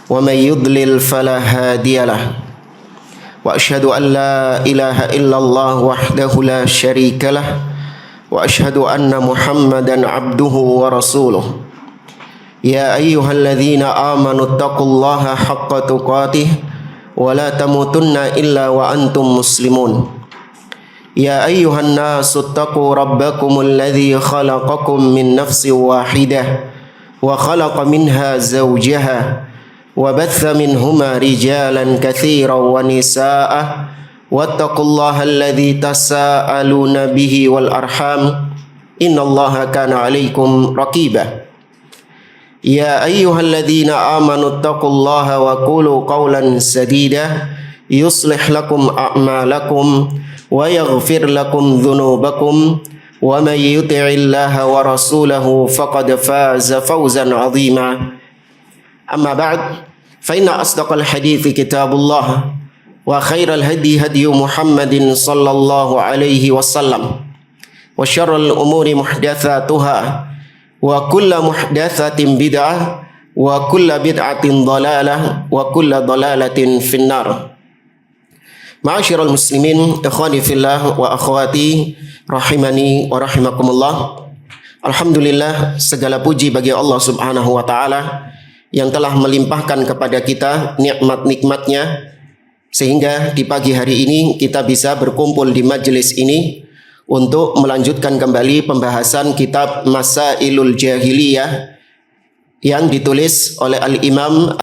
ومن يضلل فلا هادي له وأشهد أن لا إله إلا الله وحده لا شريك له وأشهد أن محمدا عبده ورسوله يا أيها الذين آمنوا اتقوا الله حق تقاته ولا تموتن إلا وأنتم مسلمون يا أيها الناس اتقوا ربكم الذي خلقكم من نفس واحدة وخلق منها زوجها وبث منهما رجالا كثيرا ونساء واتقوا الله الذي تساءلون به والأرحام إن الله كان عليكم رقيبا يا أيها الذين آمنوا اتقوا الله وقولوا قولا سديدا يصلح لكم أعمالكم ويغفر لكم ذنوبكم ومن يطع الله ورسوله فقد فاز فوزا عظيما أما بعد فإن أصدق الحديث كتاب الله وخير الهدي هدي محمد صلى الله عليه وسلم وشر الأمور محدثاتها وكل محدثة بدعة وكل بدعة ضلالة وكل ضلالة في النار. Ma'asyiral muslimin, ikhwani fillah wa akhwati rahimani wa rahimakumullah. Alhamdulillah, segala puji bagi Allah Subhanahu wa taala yang telah melimpahkan kepada kita nikmat-nikmatnya sehingga di pagi hari ini kita bisa berkumpul di majelis ini untuk melanjutkan kembali pembahasan kitab Masailul Jahiliyah yang ditulis oleh Al-Imam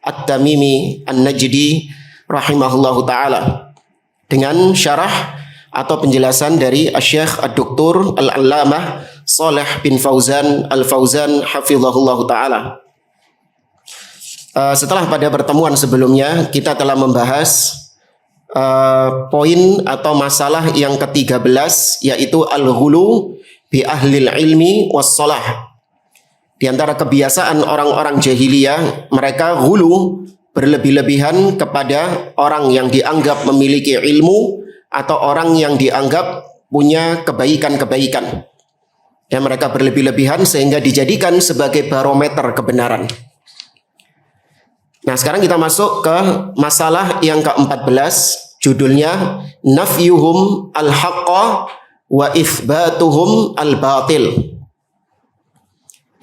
At-Tamimi An-Najdi rahimahullahu ta'ala dengan syarah atau penjelasan dari Asy-Syaikh Ad-Doktor Al-Allamah Shalih bin Fauzan Al-Fauzan hafizahullahu ta'ala. Setelah pada pertemuan sebelumnya kita telah membahas poin atau masalah yang ke-13 yaitu al-ghulu bi ahlil ilmi was shalah. Di antara kebiasaan orang-orang jahiliyah, mereka ghulu, berlebih-lebihan kepada orang yang dianggap memiliki ilmu atau orang yang dianggap punya kebaikan-kebaikan. Ya, mereka berlebih-lebihan sehingga dijadikan sebagai barometer kebenaran. Nah, sekarang kita masuk ke masalah yang ke-14, judulnya nafyuhum al-haqqa wa itsbatuhum al-batil.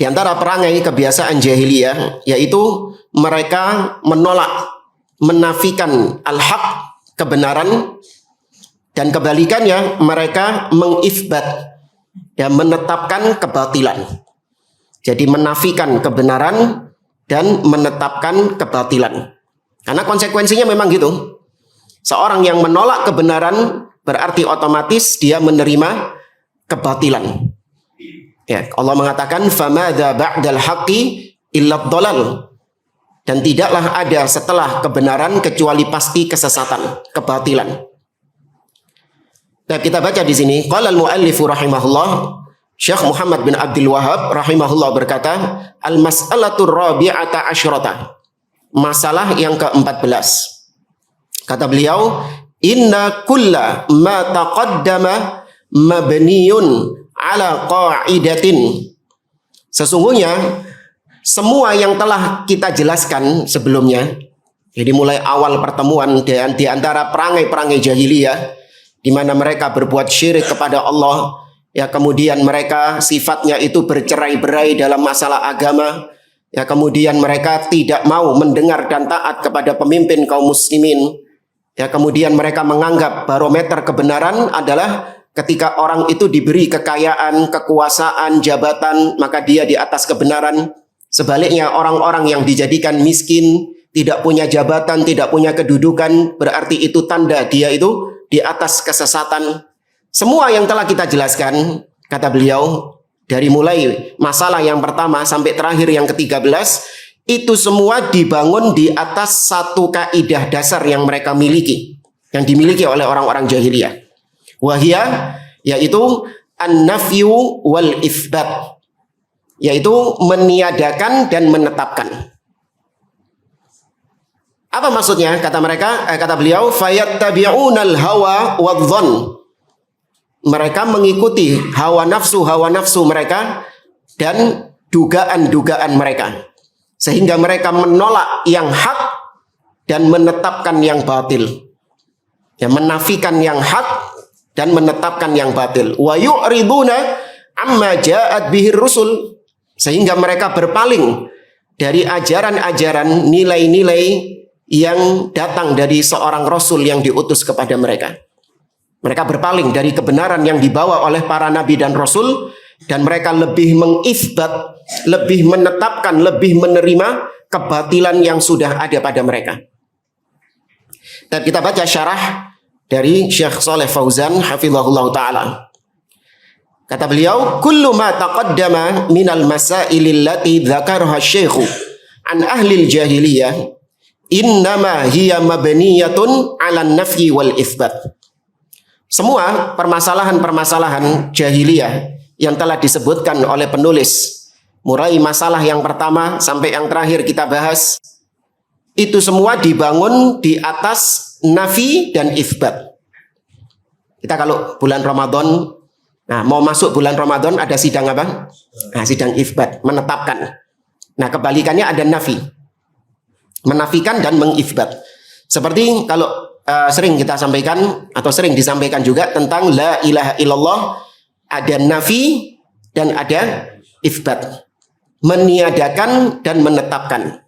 Di antara perangai kebiasaan jahiliyah yaitu mereka menolak, menafikan al-haq, kebenaran, dan kebalikannya mereka mengitsbat dan menetapkan kebatilan. Jadi menafikan kebenaran dan menetapkan kebatilan. Karena konsekuensinya memang gitu. Seorang yang menolak kebenaran berarti otomatis dia menerima kebatilan. Ya, Allah mengatakan famadza ba'dal haqqi illa dhalal. Dan tidaklah ada setelah kebenaran kecuali pasti kesesatan, kebatilan. Nah, kita baca di sini qala al-muallif rahimahullah, Syekh Muhammad bin Abdul Wahhab rahimahullah berkata, al-mas'alatur rabi'ata asyrata. Masalah yang ke-14. Kata beliau, inna kulla ma taqaddama mabniyun ala qa'idatin. Sesungguhnya semua yang telah kita jelaskan sebelumnya, jadi mulai awal pertemuan dan di antara perangai-perangai jahiliyah di mana mereka berbuat syirik kepada Allah, ya kemudian mereka sifatnya itu bercerai-berai dalam masalah agama, ya kemudian mereka tidak mau mendengar dan taat kepada pemimpin kaum muslimin, ya kemudian mereka menganggap barometer kebenaran adalah ketika orang itu diberi kekayaan, kekuasaan, jabatan, maka dia di atas kebenaran. Sebaliknya orang-orang yang dijadikan miskin, tidak punya jabatan, tidak punya kedudukan, berarti itu tanda dia itu di atas kesesatan. Semua yang telah kita jelaskan, kata beliau, dari mulai masalah yang pertama sampai terakhir yang ke-13, itu semua dibangun di atas satu kaidah dasar yang mereka miliki, yang dimiliki oleh orang-orang jahiliyah. Wahia, yaitu an-nafyu wal itsbat, yaitu meniadakan dan menetapkan. Apa maksudnya? Kata mereka, kata beliau, fayattabi'unal hawa wadh-dhann. Mereka mengikuti hawa nafsu mereka dan dugaan-dugaan mereka, sehingga mereka menolak yang hak dan menetapkan yang batil. Ya, menafikan yang hak dan menetapkan yang batil. Wa yu'riduna amma ja'at bihir rusul, sehingga mereka berpaling dari ajaran-ajaran, nilai-nilai yang datang dari seorang rasul yang diutus kepada mereka. Mereka berpaling dari kebenaran yang dibawa oleh para nabi dan rasul, dan mereka lebih mengisbat, lebih menetapkan, lebih menerima kebatilan yang sudah ada pada mereka. Dan kita baca syarah dari Syekh Shalih Fauzan hafizahullah ta'ala. Kata beliau, kullu ma taqaddama minal masailil lati dzakaraha syekhu an ahlil jahiliyah innama hiya mabniyatun 'alan nafyi wal itsbat. Semua permasalahan-permasalahan jahiliyah yang telah disebutkan oleh penulis, mulai masalah yang pertama sampai yang terakhir kita bahas, itu semua dibangun di atas nafi dan itsbat. Kita kalau bulan Ramadan, nah mau masuk bulan Ramadan ada sidang apa? Nah, sidang itsbat, menetapkan. Nah, kebalikannya ada nafi, menafikan dan mengitsbat. Seperti kalau sering kita sampaikan atau sering disampaikan juga tentang la ilaha illallah, ada nafi dan ada itsbat, meniadakan dan menetapkan.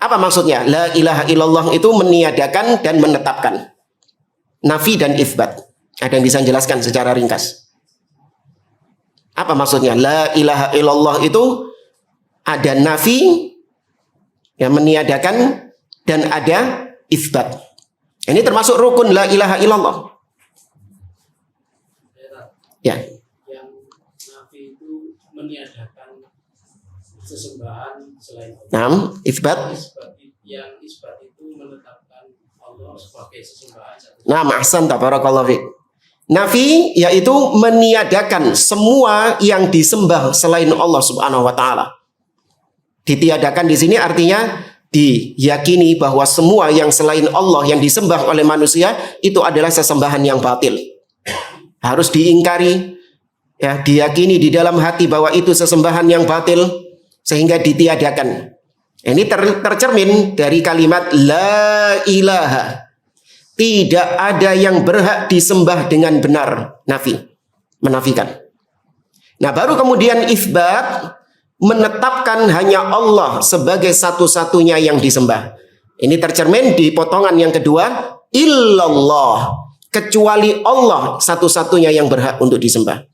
Apa maksudnya? La ilaha illallah itu meniadakan dan menetapkan. Nafi dan itsbat. Ada yang bisa menjelaskan secara ringkas? Apa maksudnya? La ilaha illallah itu ada nafi yang meniadakan dan ada itsbat. Ini termasuk rukun la ilaha illallah. Ya. Yang nafi itu meniadakan sesembahan selain Allah. Itsbat. Yang itsbat itu menetapkan Allah sebagai sesembahan. Ahsan, tabarakallahu fiik. Nafi yaitu meniadakan semua yang disembah selain Allah Subhanahu wa taala. Ditiadakan di sini artinya diyakini bahwa semua yang selain Allah yang disembah oleh manusia itu adalah sesembahan yang batil. Harus diingkari, ya, diyakini di dalam hati bahwa itu sesembahan yang batil sehingga ditiadakan. Ini tercermin dari kalimat la ilaha. Tidak ada yang berhak disembah dengan benar, nafi, menafikan. Nah, baru kemudian itsbat, menetapkan hanya Allah sebagai satu-satunya yang disembah. Ini tercermin di potongan yang kedua, illallah, kecuali Allah satu-satunya yang berhak untuk disembah.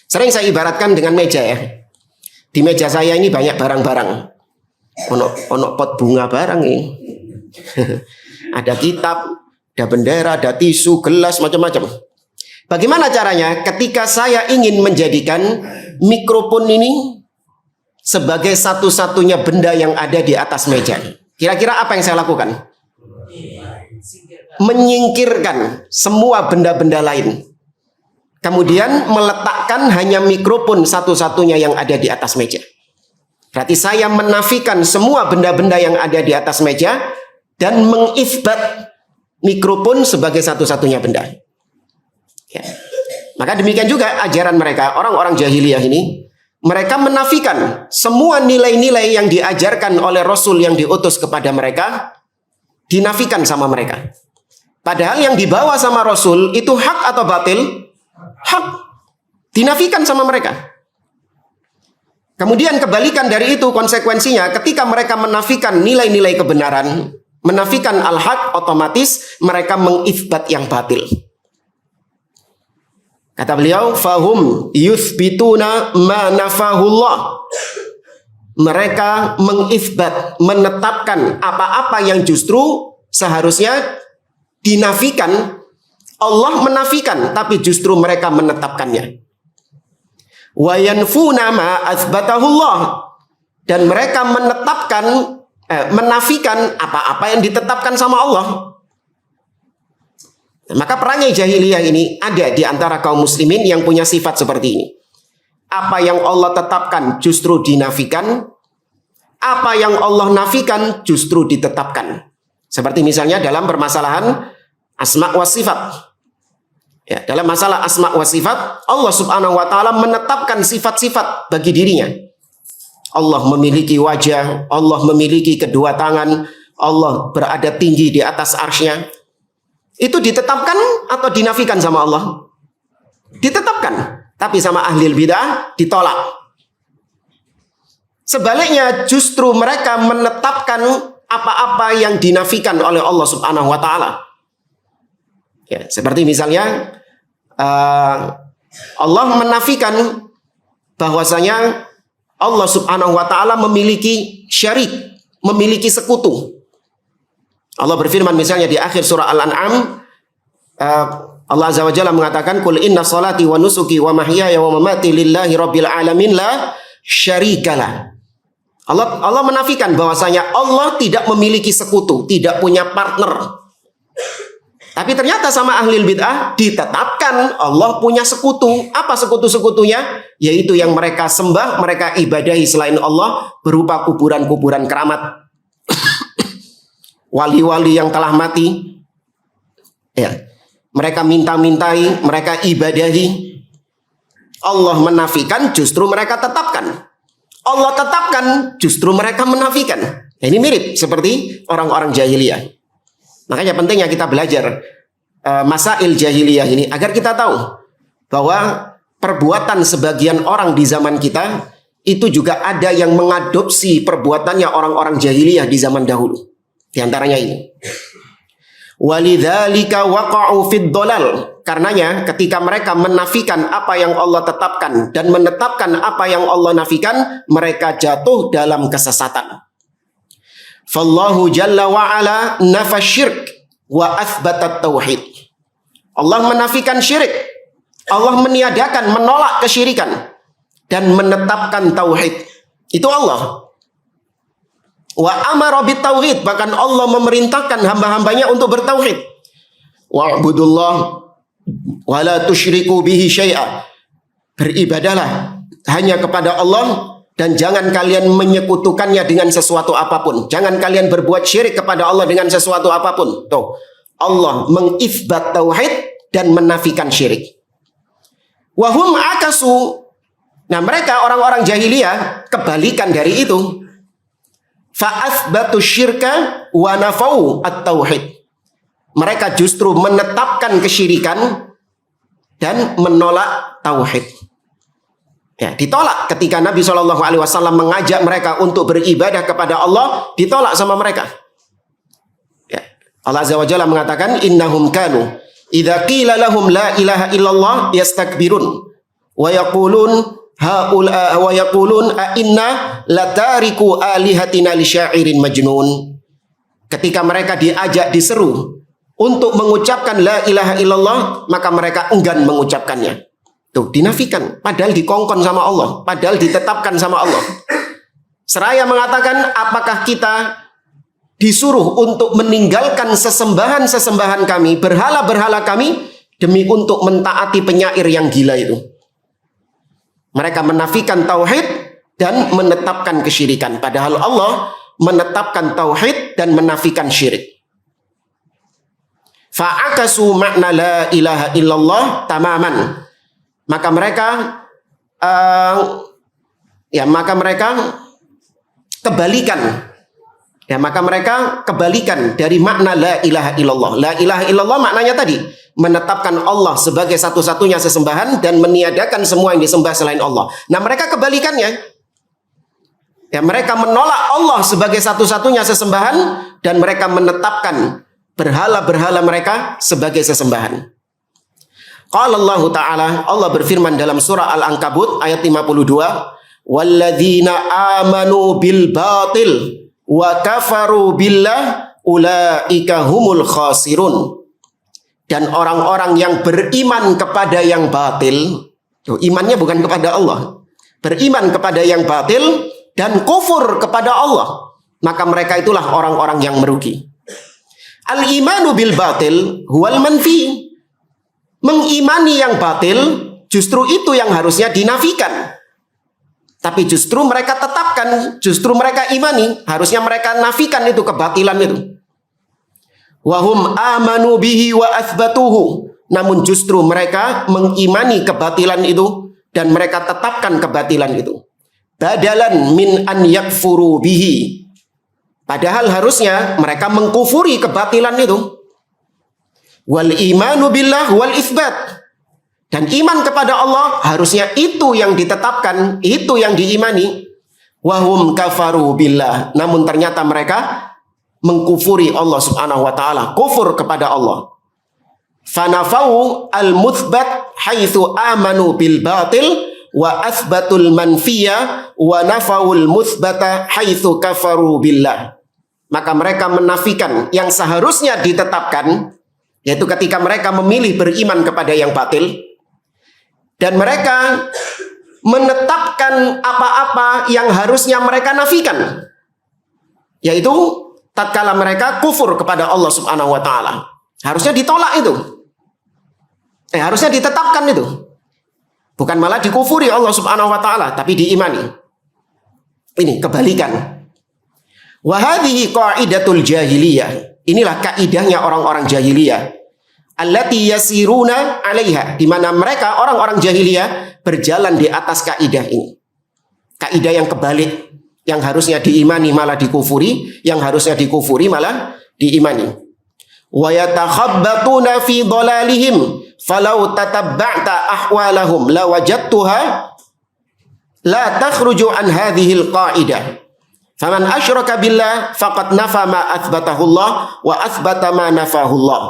Sering saya ibaratkan dengan meja, ya. Di meja saya ini banyak barang-barang. Ono pot bunga barang ini. Ada kitab, ada bendera, ada tisu, gelas, macam-macam. Bagaimana caranya ketika saya ingin menjadikan mikrofon ini sebagai satu-satunya benda yang ada di atas meja? Kira-kira apa yang saya lakukan? Menyingkirkan semua benda-benda lain. Kemudian meletakkan hanya mikrofon satu-satunya yang ada di atas meja. Berarti saya menafikan semua benda-benda yang ada di atas meja dan mengitsbat mikrofon sebagai satu-satunya benda. Ya. Maka demikian juga ajaran mereka, orang-orang jahiliyah ini, mereka menafikan semua nilai-nilai yang diajarkan oleh Rasul yang diutus kepada mereka, dinafikan sama mereka. Padahal yang dibawa sama Rasul itu hak atau batil? Hak. Dinafikan sama mereka. Kemudian kebalikan dari itu konsekuensinya, ketika mereka menafikan nilai-nilai kebenaran, menafikan al-haq, otomatis mereka mengitsbat yang batil. Kata beliau, fahum yuthbituna ma nafahullah. Mereka mengitsbat, menetapkan apa-apa yang justru seharusnya dinafikan. Allah menafikan, tapi justru mereka menetapkannya. Wa yanfuna ma atsbatahullah. Dan mereka menetapkan, menafikan apa-apa yang ditetapkan sama Allah. Maka perangai jahiliyah ini ada di antara kaum muslimin yang punya sifat seperti ini. Apa yang Allah tetapkan justru dinafikan, apa yang Allah nafikan justru ditetapkan. Seperti misalnya dalam permasalahan asma wa sifat. Ya, dalam masalah asma wa sifat, Allah Subhanahu wa taala menetapkan sifat-sifat bagi dirinya. Allah memiliki wajah, Allah memiliki kedua tangan, Allah berada tinggi di atas arsy-Nya. Itu ditetapkan atau dinafikan sama Allah? Ditetapkan. Tapi sama ahli bid'ah ditolak. Sebaliknya justru mereka menetapkan apa-apa yang dinafikan oleh Allah Subhanahu wa taala. Ya, seperti misalnya Allah menafikan bahwasanya Allah Subhanahu wa taala memiliki syarik, memiliki sekutu. Allah berfirman misalnya di akhir surah Al-An'am, Allah Azza wa Jalla mengatakan, "Qul inna salati wa nusuki wa mahyaya wa mamati lillahi rabbil alamin la syarikalah." Allah menafikan bahwasanya Allah tidak memiliki sekutu, tidak punya partner. Tapi ternyata sama ahli bid'ah ditetapkan Allah punya sekutu. Apa sekutu-sekutunya? Yaitu yang mereka sembah, mereka ibadahi selain Allah berupa kuburan-kuburan keramat. Wali-wali yang telah mati. Ya. Mereka minta-mintai, mereka ibadahi. Allah menafikan, justru mereka tetapkan. Allah tetapkan, justru mereka menafikan. Nah, ini mirip seperti orang-orang jahiliyah. Makanya pentingnya kita belajar masail jahiliyah ini agar kita tahu bahwa perbuatan sebagian orang di zaman kita itu juga ada yang mengadopsi perbuatannya orang-orang jahiliyah di zaman dahulu. Di antaranya ini. Walidzalika waqa'u fid dhalal. Karenanya ketika mereka menafikan apa yang Allah tetapkan dan menetapkan apa yang Allah nafikan, mereka jatuh dalam kesesatan. Fallahu jalla wa ala nafa syirk wa athbata tauhid. Allah menafikan syirik. Allah meniadakan, menolak kesyirikan dan menetapkan tauhid. Itu Allah. Wa amara bitauhid, bahkan Allah memerintahkan hamba-hambanya untuk bertauhid. Wa'budullah wa la tusyriku bihi syai'a. Beribadahlah hanya kepada Allah dan jangan kalian menyekutukannya dengan sesuatu apapun. Jangan kalian berbuat syirik kepada Allah dengan sesuatu apapun. Tuh, Allah mengitsbat tauhid dan menafikan syirik. Wahum akasu. Nah, mereka orang-orang jahiliyah kebalikan dari itu. Fa'athbatu syirka wa nafau at-tauhid. Mereka justru menetapkan kesyirikan dan menolak tauhid. Ya, ditolak ketika Nabi SAW mengajak mereka untuk beribadah kepada Allah, ditolak sama mereka. Ya. Allah Azza wa Jalla mengatakan, innahum kanu idza qila lahum la ilaha illallah yastakbirun wa yaqulun haula wa yaqulun a inna latariku alihatina li syairin majnun. Ketika mereka diajak, diseru untuk mengucapkan la ilaha illallah, maka mereka enggan mengucapkannya. Tuh, dinafikan, padahal dikongkon sama Allah, padahal ditetapkan sama Allah. Seraya mengatakan, apakah kita disuruh untuk meninggalkan sesembahan-sesembahan kami, berhala-berhala kami, demi untuk mentaati penyair yang gila itu. Mereka menafikan tauhid dan menetapkan kesyirikan, padahal Allah menetapkan tauhid dan menafikan syirik. Fa'akasu makna la ilaha illallah tamaman. Maka mereka kebalikan. Ya, maka mereka kebalikan dari makna la ilaha illallah. La ilaha illallah maknanya tadi menetapkan Allah sebagai satu-satunya sesembahan dan meniadakan semua yang disembah selain Allah. Nah, mereka kebalikannya. Ya, mereka menolak Allah sebagai satu-satunya sesembahan dan mereka menetapkan berhala-berhala mereka sebagai sesembahan. Qala Allah Ta'ala, Allah berfirman dalam surah Al-Ankabut ayat 52, walladzina amanu bil batil wa kafaru billah ulaika humul khasirun. Dan orang-orang yang beriman kepada yang batil, tuh, imannya bukan kepada Allah, beriman kepada yang batil dan kufur kepada Allah, maka mereka itulah orang-orang yang merugi. Al-imanu bil batil huwal manfi. Mengimani yang batil justru itu yang harusnya dinafikan. Tapi justru mereka tetapkan, justru mereka imani, harusnya mereka nafikan itu kebatilan itu. Wahum amanu bihi wa athbatuhu namun justru mereka mengimani kebatilan itu dan mereka tetapkan kebatilan itu. Badalan min an yakfuru bihi. Padahal harusnya mereka mengkufuri kebatilan itu. Wal imanu billah wal itsbat. Dan iman kepada Allah harusnya itu yang ditetapkan, itu yang diimani. Wahum kafaru billah. Namun ternyata mereka mengkufuri Allah Subhanahu wa taala, kufur kepada Allah. Fanafau al-muthbat haitsu amanu bil batil wa athbatul manfiya wa nafaul muthbata haitsu kafaru billah. Maka mereka menafikan yang seharusnya ditetapkan, yaitu ketika mereka memilih beriman kepada yang batil, dan mereka menetapkan apa-apa yang harusnya mereka nafikan, yaitu tatkala mereka kufur kepada Allah Subhanahu wa taala. Harusnya ditolak itu. Harusnya ditetapkan itu. Bukan malah dikufuri Allah Subhanahu wa taala, tapi diimani. Ini kebalikan. Wa hadhihi qaidatul jahiliyah. Inilah kaidahnya orang-orang jahiliyah. Allati yasiruna 'alaiha, di mana mereka orang-orang jahiliyah berjalan di atas kaidah ini. Kaidah yang kebalik, yang harusnya diimani malah dikufuri, yang harusnya dikufuri malah diimani. Wa yatakhabbatuna fi dhalalihim falau tatabba'ta ahwalahum la wajadtuha la takhruju an hadhil qaidah. Faman asyraka billah faqad nafa ma athbatahu Allah wa athbata ma nafahu Allah.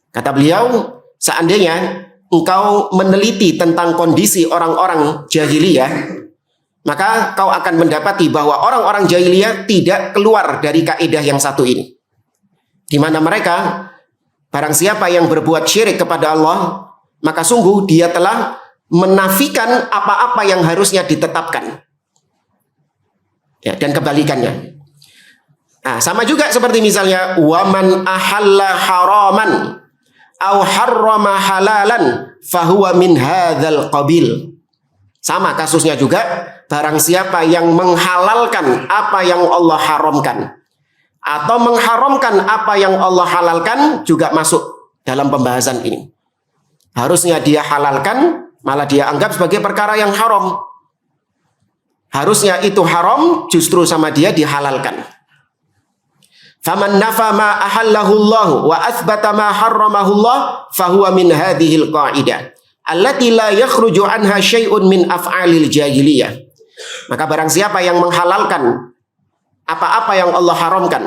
Kata beliau, seandainya engkau meneliti tentang kondisi orang-orang jahiliyah, maka kau akan mendapati bahwa orang-orang jahiliyah tidak keluar dari kaidah yang satu ini. Di mana mereka, barang siapa yang berbuat syirik kepada Allah, maka sungguh dia telah menafikan apa-apa yang harusnya ditetapkan. Ya, dan kebalikannya. Nah, sama juga seperti misalnya waman ahalla haraman au harrama halalan fahuwa min hadzal qabil. Sama kasusnya juga, barang siapa yang menghalalkan apa yang Allah haramkan atau mengharamkan apa yang Allah halalkan juga masuk dalam pembahasan ini. Harusnya dia halalkan, malah dia anggap sebagai perkara yang haram. Harusnya itu haram, justru sama dia dihalalkan. Faman nafa ma ahallahu Allah wa athbata ma harramahu Allah fahuwa min hadhil qaidah allati la yakhruju anha syai'un min af'alil jahiliyah. Maka barang siapa yang menghalalkan apa-apa yang Allah haramkan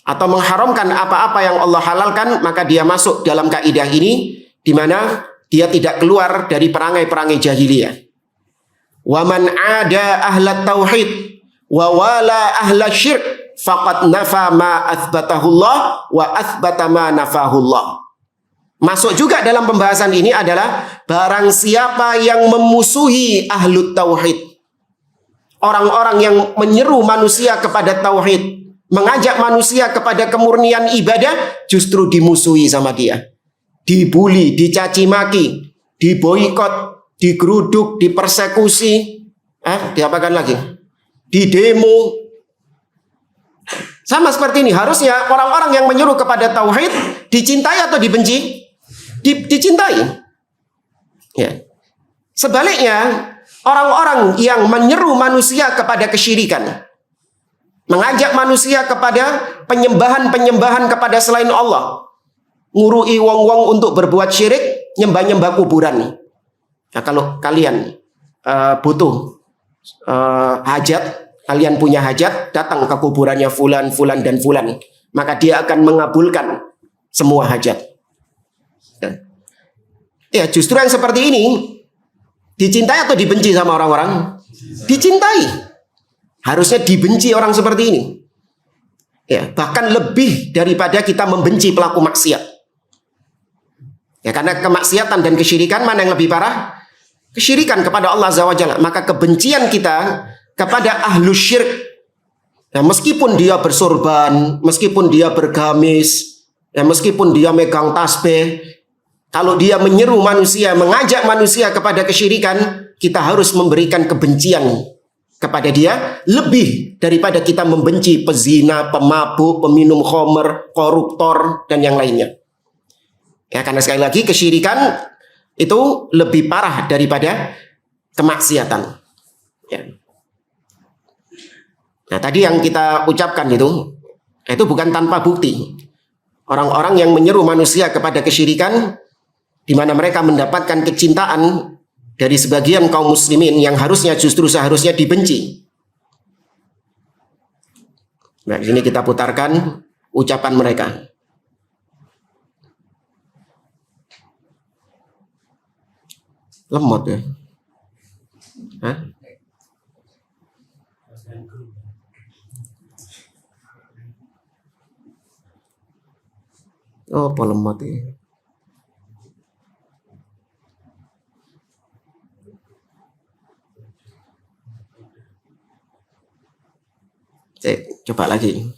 atau mengharamkan apa-apa yang Allah halalkan, maka dia masuk dalam kaidah ini, di mana dia tidak keluar dari perangai-perangai jahiliyah. Wa man 'ada ahlat tauhid wa wala ahla syirk faqad nafa ma athbatahullah wa athbata ma nafahullah. Masuk juga dalam pembahasan ini adalah barang siapa yang memusuhi ahlut tauhid, orang-orang yang menyeru manusia kepada tauhid, mengajak manusia kepada kemurnian ibadah, justru dimusuhi sama dia. Dibuli, dicaci maki, diboikot, digeruduk, dipersekusi, diapakan lagi? Didemo. Sama seperti ini, harusnya orang-orang yang menyuruh kepada tauhid dicintai atau dibenci? Dicintai. Ya. Sebaliknya, orang-orang yang menyeru manusia kepada kesyirikan, mengajak manusia kepada penyembahan-penyembahan kepada selain Allah, ngurui wong-wong untuk berbuat syirik, nyembah-nyembah kuburan. Nah, kalau kalian butuh hajat, kalian punya hajat, datang ke kuburannya fulan, fulan, dan fulan, maka dia akan mengabulkan semua hajat. Ya, justru yang seperti ini dicintai atau dibenci sama orang-orang? Dicintai. Harusnya dibenci orang seperti ini. Ya, bahkan lebih daripada kita membenci pelaku maksiat. Ya, karena kemaksiatan dan kesyirikan mana yang lebih parah? Kesyirikan kepada Allah Azza wa Jalla. Maka kebencian kita kepada ahlu syirk, ya, meskipun dia bersorban, meskipun dia bergamis, ya, meskipun dia megang tasbih, kalau dia menyeru manusia, mengajak manusia kepada kesyirikan, kita harus memberikan kebencian kepada dia lebih daripada kita membenci pezina, pemabuk, peminum khamr, koruptor, dan yang lainnya. Ya, karena sekali lagi kesyirikan itu lebih parah daripada kemaksiatan. Ya. Nah, tadi yang kita ucapkan itu bukan tanpa bukti. Orang-orang yang menyeru manusia kepada kesyirikan, di mana mereka mendapatkan kecintaan dari sebagian kaum muslimin yang seharusnya dibenci. Nah, di sini kita putarkan ucapan mereka. Lemot ya. Hah? Oh, lemot ya. Coba lagi.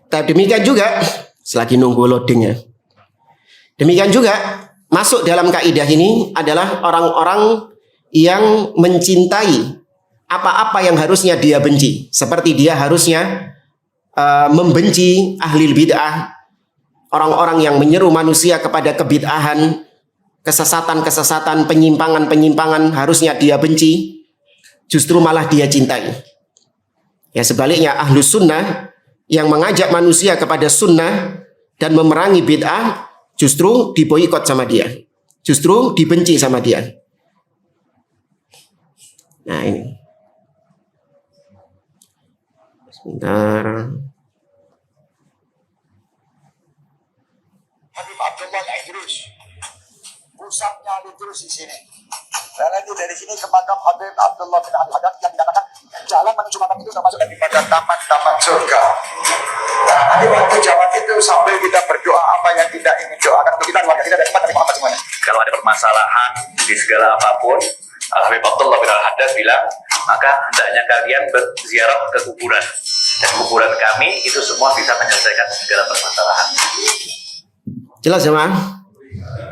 Tapi demikian juga, selagi nunggu loadingnya. Demikian juga masuk dalam kaidah ini adalah orang-orang yang mencintai apa-apa yang harusnya dia benci. Seperti dia harusnya membenci ahli bid'ah, orang-orang yang menyeru manusia kepada kebid'ahan, kesesatan-kesesatan, penyimpangan-penyimpangan harusnya dia benci, justru malah dia cintai. Ya, sebaliknya ahlus sunnah yang mengajak manusia kepada sunnah dan memerangi bid'ah justru diboikot sama dia, justru dibenci sama dia. Nah, ini sebentar. Habib Abdullah Idrus, pusatnya Idrus di sini. Dan nanti dari sini ke makam Habib Abdullah bin Al-Haddad yang dikatakan jalan menuju makam itu termasuk daripada taman-taman surga. Nah, nanti waktu jawab itu sambil kita berdoa apa yang kita ingin doakan untuk kita keluarga kita dan umat Nabi Muhammad semuanya. Kalau ada permasalahan di segala apapun, Habib Abdullah bin Al-Haddad bilang, maka hendaknya kalian berziarah ke kuburan. Dan kuburan kami itu semua bisa menyelesaikan segala permasalahan. Jelas ya, Mas?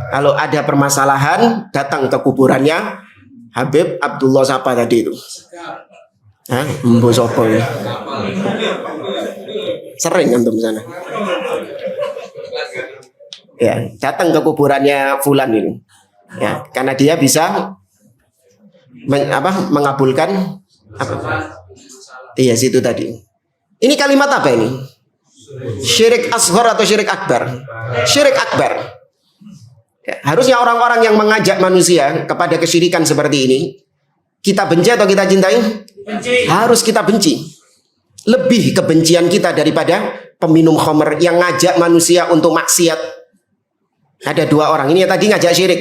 Kalau ada permasalahan, datang ke kuburannya Habib Abdullah siapa tadi itu? Hah? Mbo sopo ya? Sering antum sana. Ya, datang ke kuburannya fulan ini. Ya, karena dia bisa mengabulkan apa? Iya, situ tadi. Ini kalimat apa ini? Syirik asghar atau syirik akbar? Syirik akbar. Ya, harusnya orang-orang yang mengajak manusia kepada kesyirikan seperti ini, kita benci atau kita cintai? Benci. Harus kita benci. Lebih kebencian kita daripada peminum khamr yang ngajak manusia untuk maksiat. Ada dua orang ini yang tadi ngajak syirik.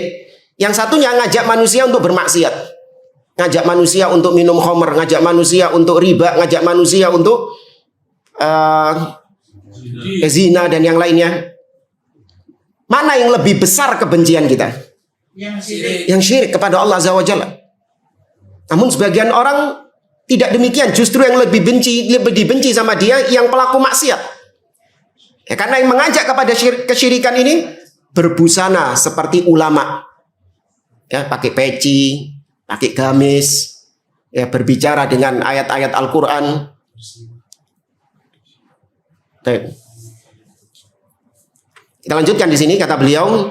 Yang satunya ngajak manusia untuk bermaksiat. Ngajak manusia untuk minum khamr, ngajak manusia untuk riba, ngajak manusia untuk zina dan yang lainnya. Mana yang lebih besar kebencian kita? Yang syirik kepada Allah Azza wa Jalla. Namun sebagian orang tidak demikian, justru yang lebih dibenci sama dia yang pelaku maksiat. Ya, karena yang mengajak kepada kesyirikan ini berbusana seperti ulama. Ya, pakai peci, pakai gamis, ya, berbicara dengan ayat-ayat Al-Qur'an. Kita lanjutkan di sini kata beliau,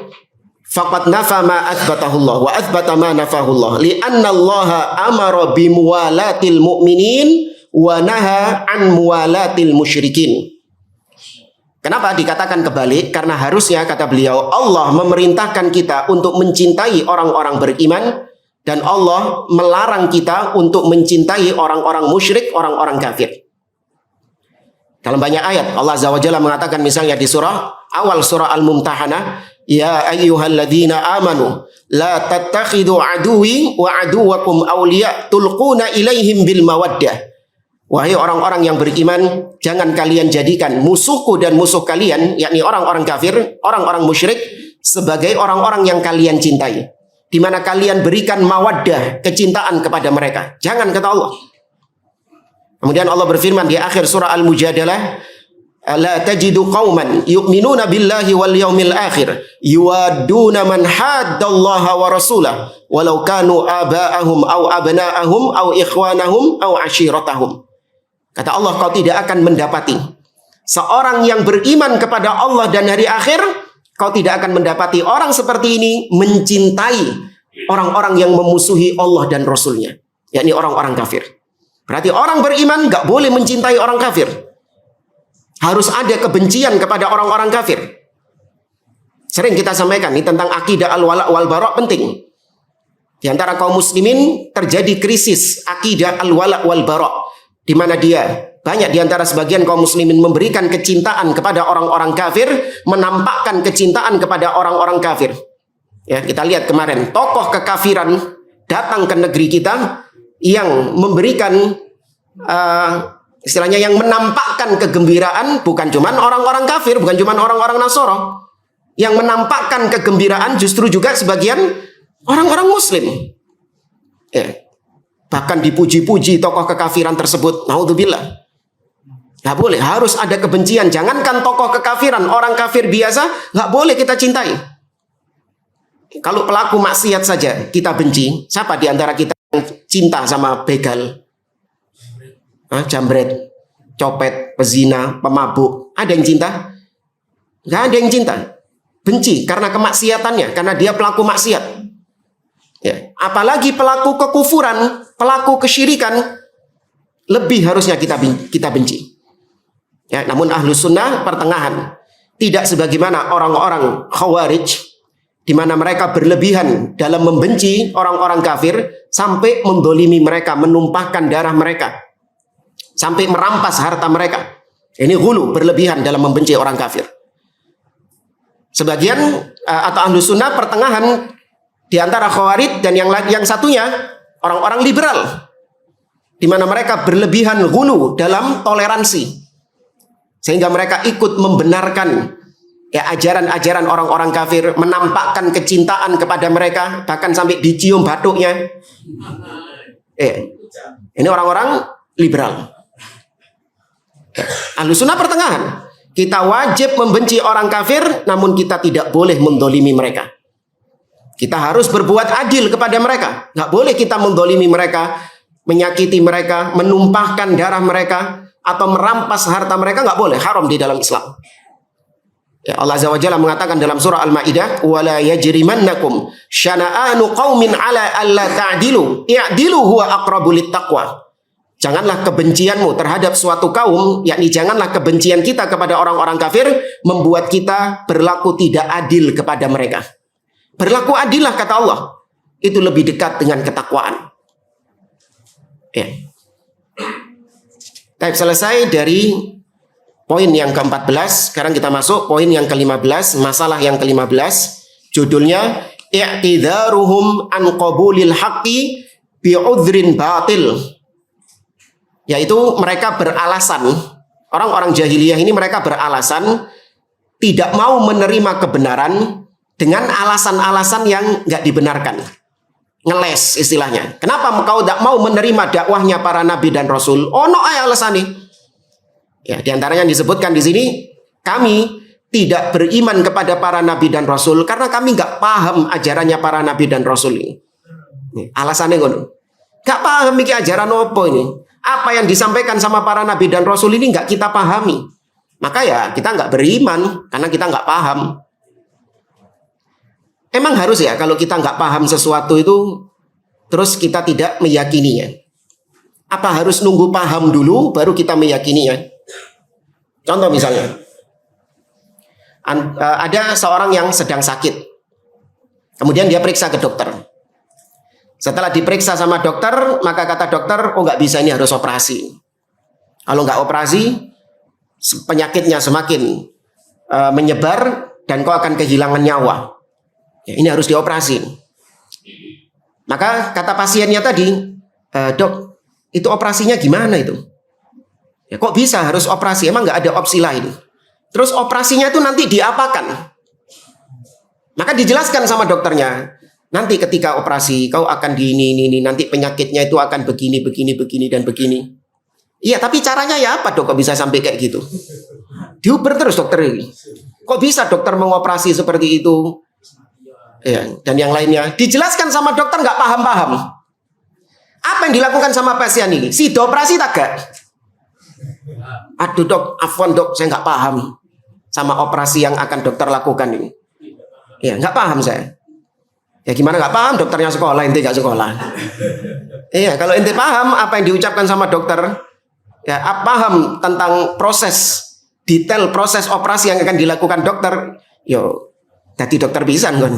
faqad nafa ma athbatahu Allah wa athbata ma nafahu Allah li'anna Allah amara bi muwalatil mu'minin wa naha an muwalatil musyrikin. Kenapa dikatakan kebalik? Karena harusnya kata beliau Allah memerintahkan kita untuk mencintai orang-orang beriman dan Allah melarang kita untuk mencintai orang-orang musyrik, orang-orang kafir. Dalam banyak ayat Allah Azza wa Jalla mengatakan misalnya di awal surah Al-Mumtahanah, ya ayyuhalladzina amanu la tattakhidu aduwi wa aduwakum awliya tulquna ilaihim bil mawaddah. Wahai orang-orang yang beriman, jangan kalian jadikan musuhku dan musuh kalian, yakni orang-orang kafir, orang-orang musyrik, sebagai orang-orang yang kalian cintai, di mana kalian berikan mawaddah, kecintaan kepada mereka. Jangan, kata Allah. Kemudian Allah berfirman di akhir surah Al-Mujadalah, la tajidu qauman yu'minuna billahi wal yaumil akhir yuwadduna man haddallaha wa rasulahu walau kanu aba'ahum aw abna'ahum aw ikhwanahum aw ashiratahum. Kata Allah, kau tidak akan mendapati seorang yang beriman kepada Allah dan hari akhir, kau tidak akan mendapati orang seperti ini mencintai orang-orang yang memusuhi Allah dan Rasulnya, yakni orang-orang kafir. Berarti orang beriman gak boleh mencintai orang kafir. Harus ada kebencian kepada orang-orang kafir. Sering kita sampaikan ini tentang akidah al-wala' wal bara' penting. Di antara kaum muslimin terjadi krisis akidah al-wala' wal bara', di mana banyak di antara sebagian kaum muslimin memberikan kecintaan kepada orang-orang kafir, menampakkan kecintaan kepada orang-orang kafir. Ya, kita lihat kemarin tokoh kekafiran datang ke negeri kita yang memberikan istilahnya yang menampakkan kegembiraan bukan cuma orang-orang kafir, bukan cuma orang-orang Nasara. Yang menampakkan kegembiraan justru juga sebagian orang-orang muslim. Ya. Bahkan dipuji-puji tokoh kekafiran tersebut. Naudzubillah. Nggak boleh, harus ada kebencian. Jangankan tokoh kekafiran, orang kafir biasa nggak boleh kita cintai. Kalau pelaku maksiat saja kita benci, siapa di antara kita yang cinta sama begal? Jambret, copet, pezina, pemabuk. Ada yang cinta? Nggak ada yang cinta. Benci karena kemaksiatannya, karena dia pelaku maksiat. Ya. Apalagi pelaku kekufuran, pelaku kesyirikan, lebih harusnya kita benci. Ya, namun Ahlus Sunnah pertengahan, tidak sebagaimana orang-orang Khawarij, di mana mereka berlebihan dalam membenci orang-orang kafir sampai mendolimi mereka, menumpahkan darah mereka, sampai merampas harta mereka. Ini ghulu, berlebihan dalam membenci orang kafir. Sebagian atau Ahlus Sunnah pertengahan di antara Khawarij dan yang satunya orang-orang liberal, di mana mereka berlebihan ghulu dalam toleransi, sehingga mereka ikut membenarkan ajaran-ajaran orang-orang kafir, menampakkan kecintaan kepada mereka, bahkan sampai dicium batuknya. Ini orang-orang liberal. Ahlus Sunnah pertengahan, kita wajib membenci orang kafir, namun kita tidak boleh mendolimi mereka. Kita harus berbuat adil kepada mereka. Nggak boleh kita mendolimi mereka, menyakiti mereka, menumpahkan darah mereka, atau merampas harta mereka. Nggak boleh, haram di dalam Islam. Ya, Allah Azza wa Jalla mengatakan dalam surah Al-Maidah, "Wala yajrimannakum syana'anu qaumin 'ala alla ta'dilu, i'dilu huwa aqrabu littaqwa." Janganlah kebencianmu terhadap suatu kaum, yakni janganlah kebencian kita kepada orang-orang kafir membuat kita berlaku tidak adil kepada mereka. Berlaku adillah, kata Allah. Itu lebih dekat dengan ketakwaan. Ya. Baik, selesai dari poin yang ke-14. Sekarang kita masuk poin yang ke-15, masalah yang ke-15. Judulnya i'tidaruhum an qabulil haqqi bi'udhrin batil. Yaitu mereka beralasan, orang-orang jahiliyah ini mereka beralasan tidak mau menerima kebenaran dengan alasan-alasan yang nggak dibenarkan. Ngeles istilahnya. Kenapa engkau tidak mau menerima dakwahnya para nabi dan rasul? Oh, no alasan nih. Ya, di antaranya disebutkan di sini, kami tidak beriman kepada para nabi dan rasul karena kami nggak paham ajarannya para nabi dan rasul ini. Alasannya ngono. Nggak paham iki ajaran apa ini? Apa yang disampaikan sama para nabi dan rasul ini nggak kita pahami. Maka ya kita nggak beriman karena kita nggak paham. Emang harus ya kalau kita nggak paham sesuatu itu terus kita tidak meyakininya? Apa harus nunggu paham dulu baru kita meyakininya? Contoh misalnya, ada seorang yang sedang sakit, kemudian dia periksa ke dokter. Setelah diperiksa sama dokter, maka kata dokter, oh nggak bisa, ini harus operasi. Kalau nggak operasi, penyakitnya semakin menyebar dan kau akan kehilangan nyawa. Ya, ini harus dioperasi. Maka kata pasiennya tadi, dok, itu operasinya gimana itu? Ya, kok bisa harus operasi? Emang nggak ada opsi lain? Terus operasinya itu nanti diapakan? Maka dijelaskan sama dokternya, nanti ketika operasi kau akan di ini, nanti penyakitnya itu akan begini, dan begini. Iya, tapi caranya ya apa dok kok bisa sampai kayak gitu? Diuber terus dokter ini. Kok bisa dokter mengoperasi seperti itu? Ya, dan yang lainnya dijelaskan sama dokter nggak paham-paham. Apa yang dilakukan sama pasien ini? Si dioperasi tak gak? Aduh dok, afwan dok, saya nggak paham sama operasi yang akan dokter lakukan ini. Ya, nggak paham saya. Ya gimana nggak paham? Dokternya sekolah, ente nggak sekolah. Iya, kalau ente paham apa yang diucapkan sama dokter, ya paham tentang proses detail proses operasi yang akan dilakukan dokter, yo jadi dokter bisa kan?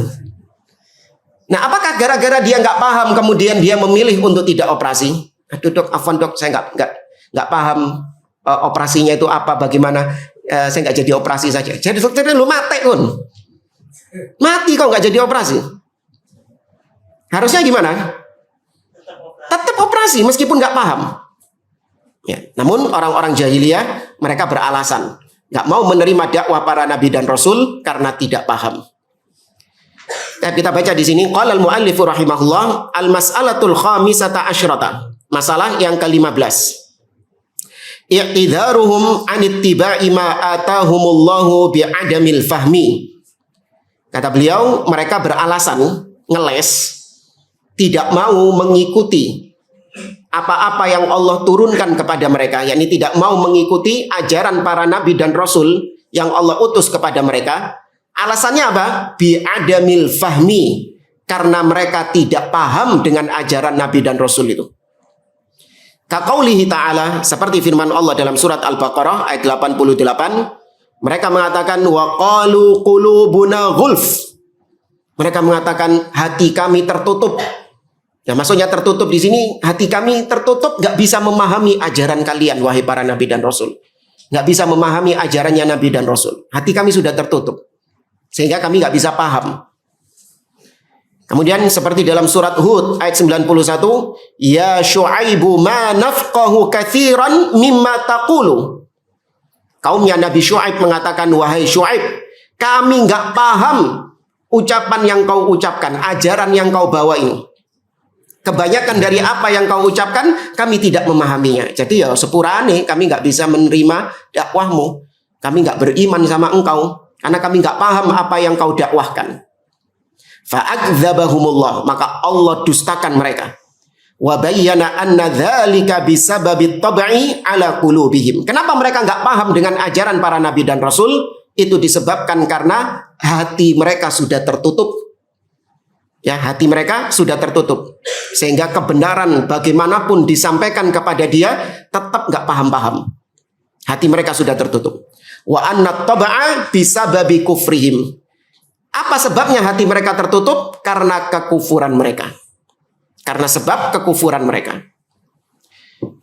Nah, apakah gara-gara dia nggak paham kemudian dia memilih untuk tidak operasi? Aduh dok, afwan dok, saya nggak paham operasinya itu apa, bagaimana, saya nggak jadi operasi saja. Jadi dokternya lu mati kan? Mati kok nggak jadi operasi? Harusnya gimana? Tetap operasi meskipun nggak paham. Ya, namun orang-orang jahiliyah mereka beralasan nggak mau menerima dakwah para nabi dan rasul karena tidak paham. Kita baca di sini qala al-muallif rahimahullah al-mas'alatul khamisata asyrata. Masalah yang ke-15. I'tidharuhum an ittiba'i ma atahumullahu bi'adamil fahmi. Kata beliau, mereka beralasan ngeles tidak mau mengikuti apa-apa yang Allah turunkan kepada mereka, yakni tidak mau mengikuti ajaran para nabi dan rasul yang Allah utus kepada mereka. Alasannya apa? Bi'adamil fahmi, karena mereka tidak paham dengan ajaran nabi dan rasul itu. Kaqaulihi ta'ala, seperti firman Allah dalam surat Al-Baqarah ayat 88, mereka mengatakan wa qalu qulubuna ghulf. Mereka mengatakan hati kami tertutup. Ya, maksudnya tertutup di sini, hati kami tertutup, nggak bisa memahami ajaran kalian, wahai para nabi dan rasul. Nggak bisa memahami ajarannya nabi dan rasul. Hati kami sudah tertutup, sehingga kami nggak bisa paham. Kemudian seperti dalam surat Hud ayat 91, ya Syu'aibu ma nafqahu katsiran mimma taqulu. Kaumnya Nabi Syu'aib mengatakan, wahai Syu'aib, kami nggak paham ucapan yang kau ucapkan, ajaran yang kau bawa ini. Kebanyakan dari apa yang kau ucapkan kami tidak memahaminya. Jadi ya sepurane kami nggak bisa menerima dakwahmu. Kami nggak beriman sama engkau karena kami nggak paham apa yang kau dakwahkan. Fa'adzabahumullah, maka Allah dustakan mereka. Wa bayyana anna dzalika bisababi tab'i ala qulubihim. Kenapa mereka nggak paham dengan ajaran para nabi dan rasul? Itu disebabkan karena hati mereka sudah tertutup. Ya, hati mereka sudah tertutup, sehingga kebenaran bagaimanapun disampaikan kepada dia tetap nggak paham-paham. Hati mereka sudah tertutup. Wa anna tab'a bisababi kufrihim. Apa sebabnya hati mereka tertutup? Karena kekufuran mereka. Karena sebab kekufuran mereka.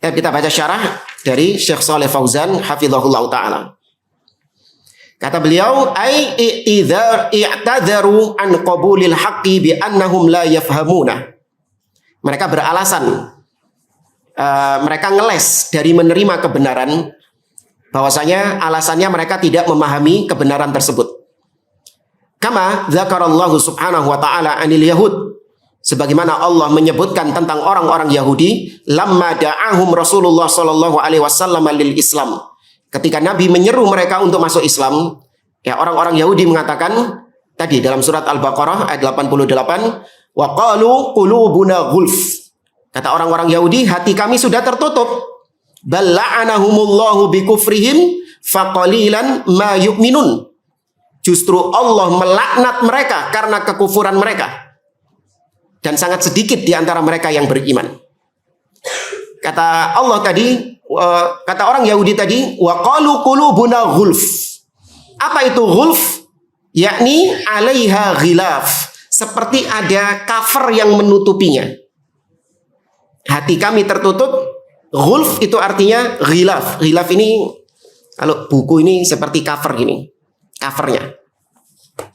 Kita baca syarah dari Syekh Shalih Fauzan hafizahullah taala. Kata beliau, ai i'tadharu an qabulil haqqi bi annahum la yafhamuna. Mereka beralasan, mereka ngeles dari menerima kebenaran, bahwasanya alasannya mereka tidak memahami kebenaran tersebut. Kama dzakarallahu subhanahu wa ta'ala anil yahud, sebagaimana Allah menyebutkan tentang orang-orang Yahudi, lamma da'ahum Rasulullah sallallahu alaihi wasallam lil Islam. Ketika Nabi menyeru mereka untuk masuk Islam, ya orang-orang Yahudi mengatakan tadi dalam surat Al-Baqarah ayat 88, wa qalu qulubuna ghulf. Kata orang-orang Yahudi, hati kami sudah tertutup. Bal la'anahumullahu bikufrihim faqalilan ma yu'minun. Justru Allah melaknat mereka karena kekufuran mereka. Dan sangat sedikit di antara mereka yang beriman. Kata Allah tadi, kata orang Yahudi tadi, wa qalu qulubuna ghulf. Apa itu ghulf? Yakni 'alaiha ghilaf, seperti ada cover yang menutupinya. Hati kami tertutup. Ghulf itu artinya ghilaf. Ghilaf ini kalau buku ini seperti cover gini. Covernya.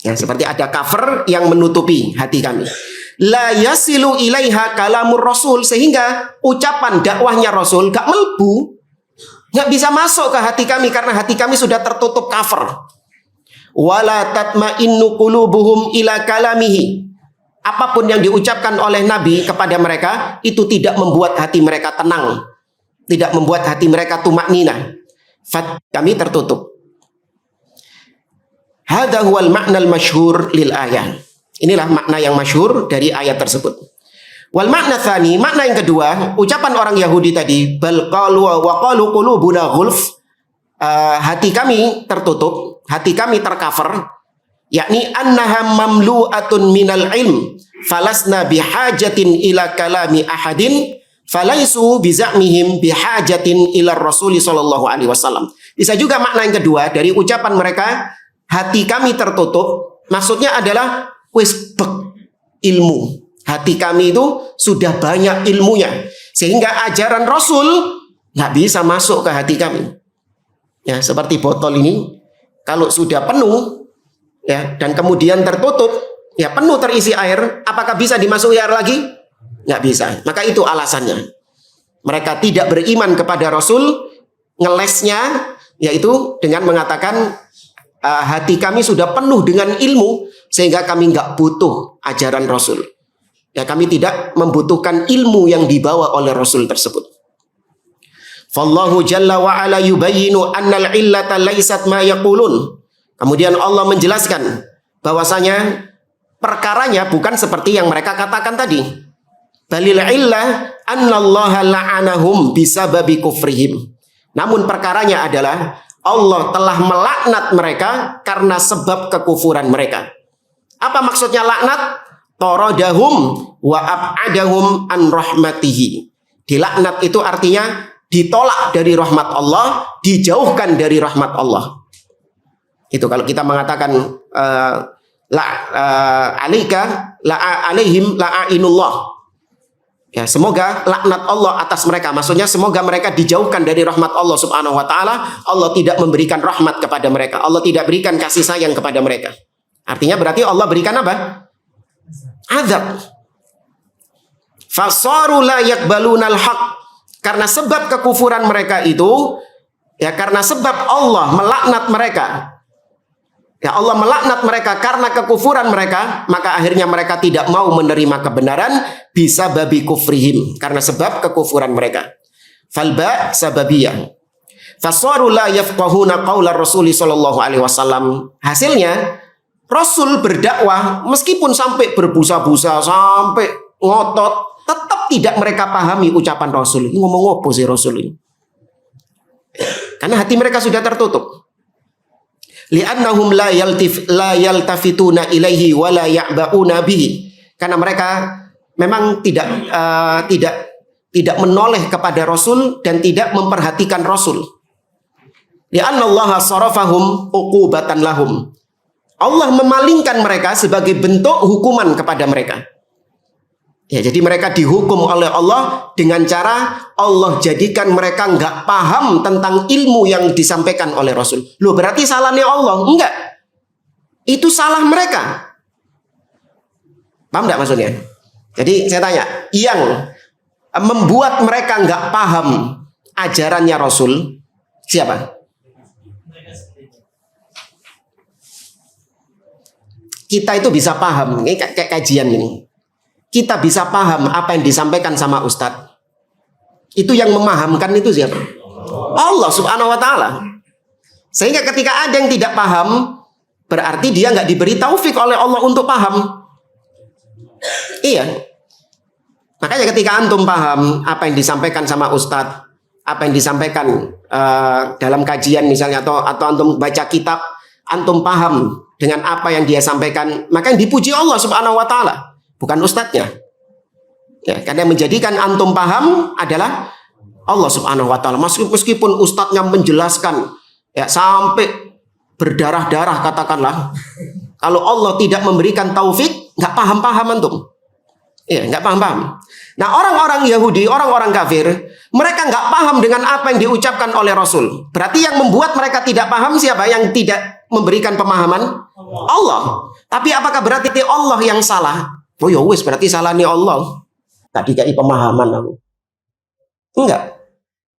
Ya, seperti ada cover yang menutupi hati kami. La yasilu ilaiha kalamur rasul, sehingga ucapan dakwahnya Rasul gak melbu, gak bisa masuk ke hati kami karena hati kami sudah tertutup cover. Wala tatma'innu qulubuhum ila kalamihi. Apapun yang diucapkan oleh Nabi kepada mereka itu tidak membuat hati mereka tenang. tidak membuat hati mereka tumaknina. Kami tertutup. Hadza huwal ma'nal masyhur lil ayat. Inilah makna yang masyhur dari ayat tersebut. Wal makna tsani, makna yang kedua, ucapan orang Yahudi tadi, bal qalu wa qalu qulubuna ghulf, hati kami tertutup, hati kami tercover, yakni annaha mamlu'atun minal ilm, falasna bihajatin ila kalami ahadin, falaisu bizamihim bihajatin ila Rasul sallallahu alaihi wasallam. Bisa juga makna yang kedua dari ucapan mereka, hati kami tertutup, maksudnya adalah wis ilmu. Hati kami itu sudah banyak ilmunya, sehingga ajaran Rasul nggak bisa masuk ke hati kami. Ya, seperti botol ini, kalau sudah penuh, ya, dan kemudian tertutup, ya penuh terisi air, apakah bisa dimasuki air lagi? Nggak bisa. Maka itu alasannya. Mereka tidak beriman kepada Rasul, ngelesnya, yaitu dengan mengatakan hati kami sudah penuh dengan ilmu, sehingga kami nggak butuh ajaran Rasul. Ya, kami tidak membutuhkan ilmu yang dibawa oleh Rasul tersebut. Fallahu jalla wa ala yubayyinu annal illata laysat ma yaqulun. Kemudian Allah menjelaskan bahwasanya perkaranya bukan seperti yang mereka katakan tadi. Balil illah annallaha la'anahum bisababi kufrihim. Namun perkaranya adalah Allah telah melaknat mereka karena sebab kekufuran mereka. Apa maksudnya laknat? Taradahum wa ab'adahum an rahmatihi. Dilaknat itu artinya ditolak dari rahmat Allah, dijauhkan dari rahmat Allah. Itu kalau kita mengatakan alaika la alaihim la'inullah. Ya, semoga laknat Allah atas mereka. Maksudnya semoga mereka dijauhkan dari rahmat Allah Subhanahu wa taala. Allah tidak memberikan rahmat kepada mereka. Allah tidak berikan kasih sayang kepada mereka. Artinya berarti Allah berikan apa? Azab. Fasaru la yaqbalunal haq. Karena sebab kekufuran mereka itu, ya karena sebab Allah melaknat mereka. Ya Allah melaknat mereka karena kekufuran mereka, maka akhirnya mereka tidak mau menerima kebenaran bisa babi kufrihim, karena sebab kekufuran mereka. Falba sababiyah. Fasaru la yafqahuna qaula Rasul sallallahu alaihi wasallam. Hasilnya Rasul berdakwah meskipun sampai berbusa-busa, sampai ngotot, tetap tidak mereka pahami ucapan Rasul. Ini ngomong apa sih Rasul ini? Karena hati mereka sudah tertutup. Li'annahum la yaltafituna ilaihi wa la ya'ba'una bihi. Karena mereka memang tidak menoleh kepada Rasul dan tidak memperhatikan Rasul. Li'annallaha sarafahum uqubatan lahum. Allah memalingkan mereka sebagai bentuk hukuman kepada mereka. Ya, jadi mereka dihukum oleh Allah dengan cara Allah jadikan mereka nggak paham tentang ilmu yang disampaikan oleh Rasul. Loh, berarti salahnya Allah? Enggak. Itu salah mereka. Paham nggak maksudnya? Jadi saya tanya, yang membuat mereka nggak paham ajarannya Rasul siapa? Kita itu bisa paham, ini kayak kajian ini. Kita bisa paham apa yang disampaikan sama Ustadz. Itu yang memahamkan itu siapa? Allah Subhanahu wa ta'ala. Sehingga ketika ada yang tidak paham, berarti dia nggak diberi taufik oleh Allah untuk paham. Iya. Makanya ketika antum paham apa yang disampaikan sama Ustadz, apa yang disampaikan dalam kajian misalnya, atau antum baca kitab, antum paham dengan apa yang dia sampaikan, maka yang dipuji Allah Subhanahu wa ta'ala, bukan ustadznya. Ya, karena yang menjadikan antum paham adalah Allah Subhanahu wa ta'ala. Meskipun ustadznya menjelaskan ya sampai berdarah-darah katakanlah, kalau Allah tidak memberikan taufik, nggak paham-paham antum. Ya, nggak paham-paham. Nah, orang-orang Yahudi, orang-orang kafir, mereka nggak paham dengan apa yang diucapkan oleh Rasul. Berarti yang membuat mereka tidak paham siapa? Yang tidak memberikan pemahaman? Allah. Tapi apakah berarti Allah yang salah? Oh ya wis, berarti salahnya Allah. Tadi kayak pemahaman aku. Enggak.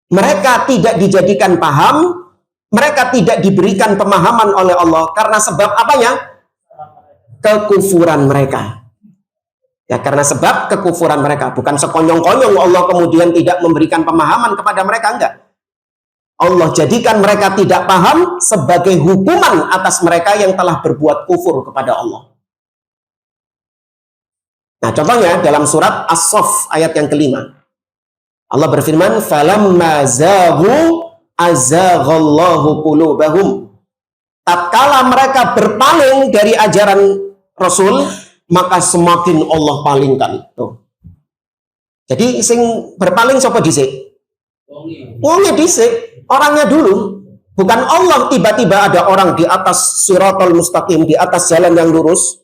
Mereka tidak dijadikan paham, mereka tidak diberikan pemahaman oleh Allah karena sebab apanya? Kekufuran mereka. Ya, karena sebab kekufuran mereka. Bukan sekonyong-konyong Allah kemudian tidak memberikan pemahaman kepada mereka, enggak. Allah jadikan mereka tidak paham sebagai hukuman atas mereka yang telah berbuat kufur kepada Allah. Nah, contohnya dalam surat As-Saff ayat yang kelima. Allah berfirman, "Falamma zaghu azaghallahu qulubahum." Tatkala mereka berpaling dari ajaran Rasul, maka semakin Allah palingkan. Tuh. Jadi sing berpaling siapa dhisik? Wongnya dhisik, orangnya dulu. Bukan Allah tiba-tiba ada orang di atas siratal mustaqim, di atas jalan yang lurus.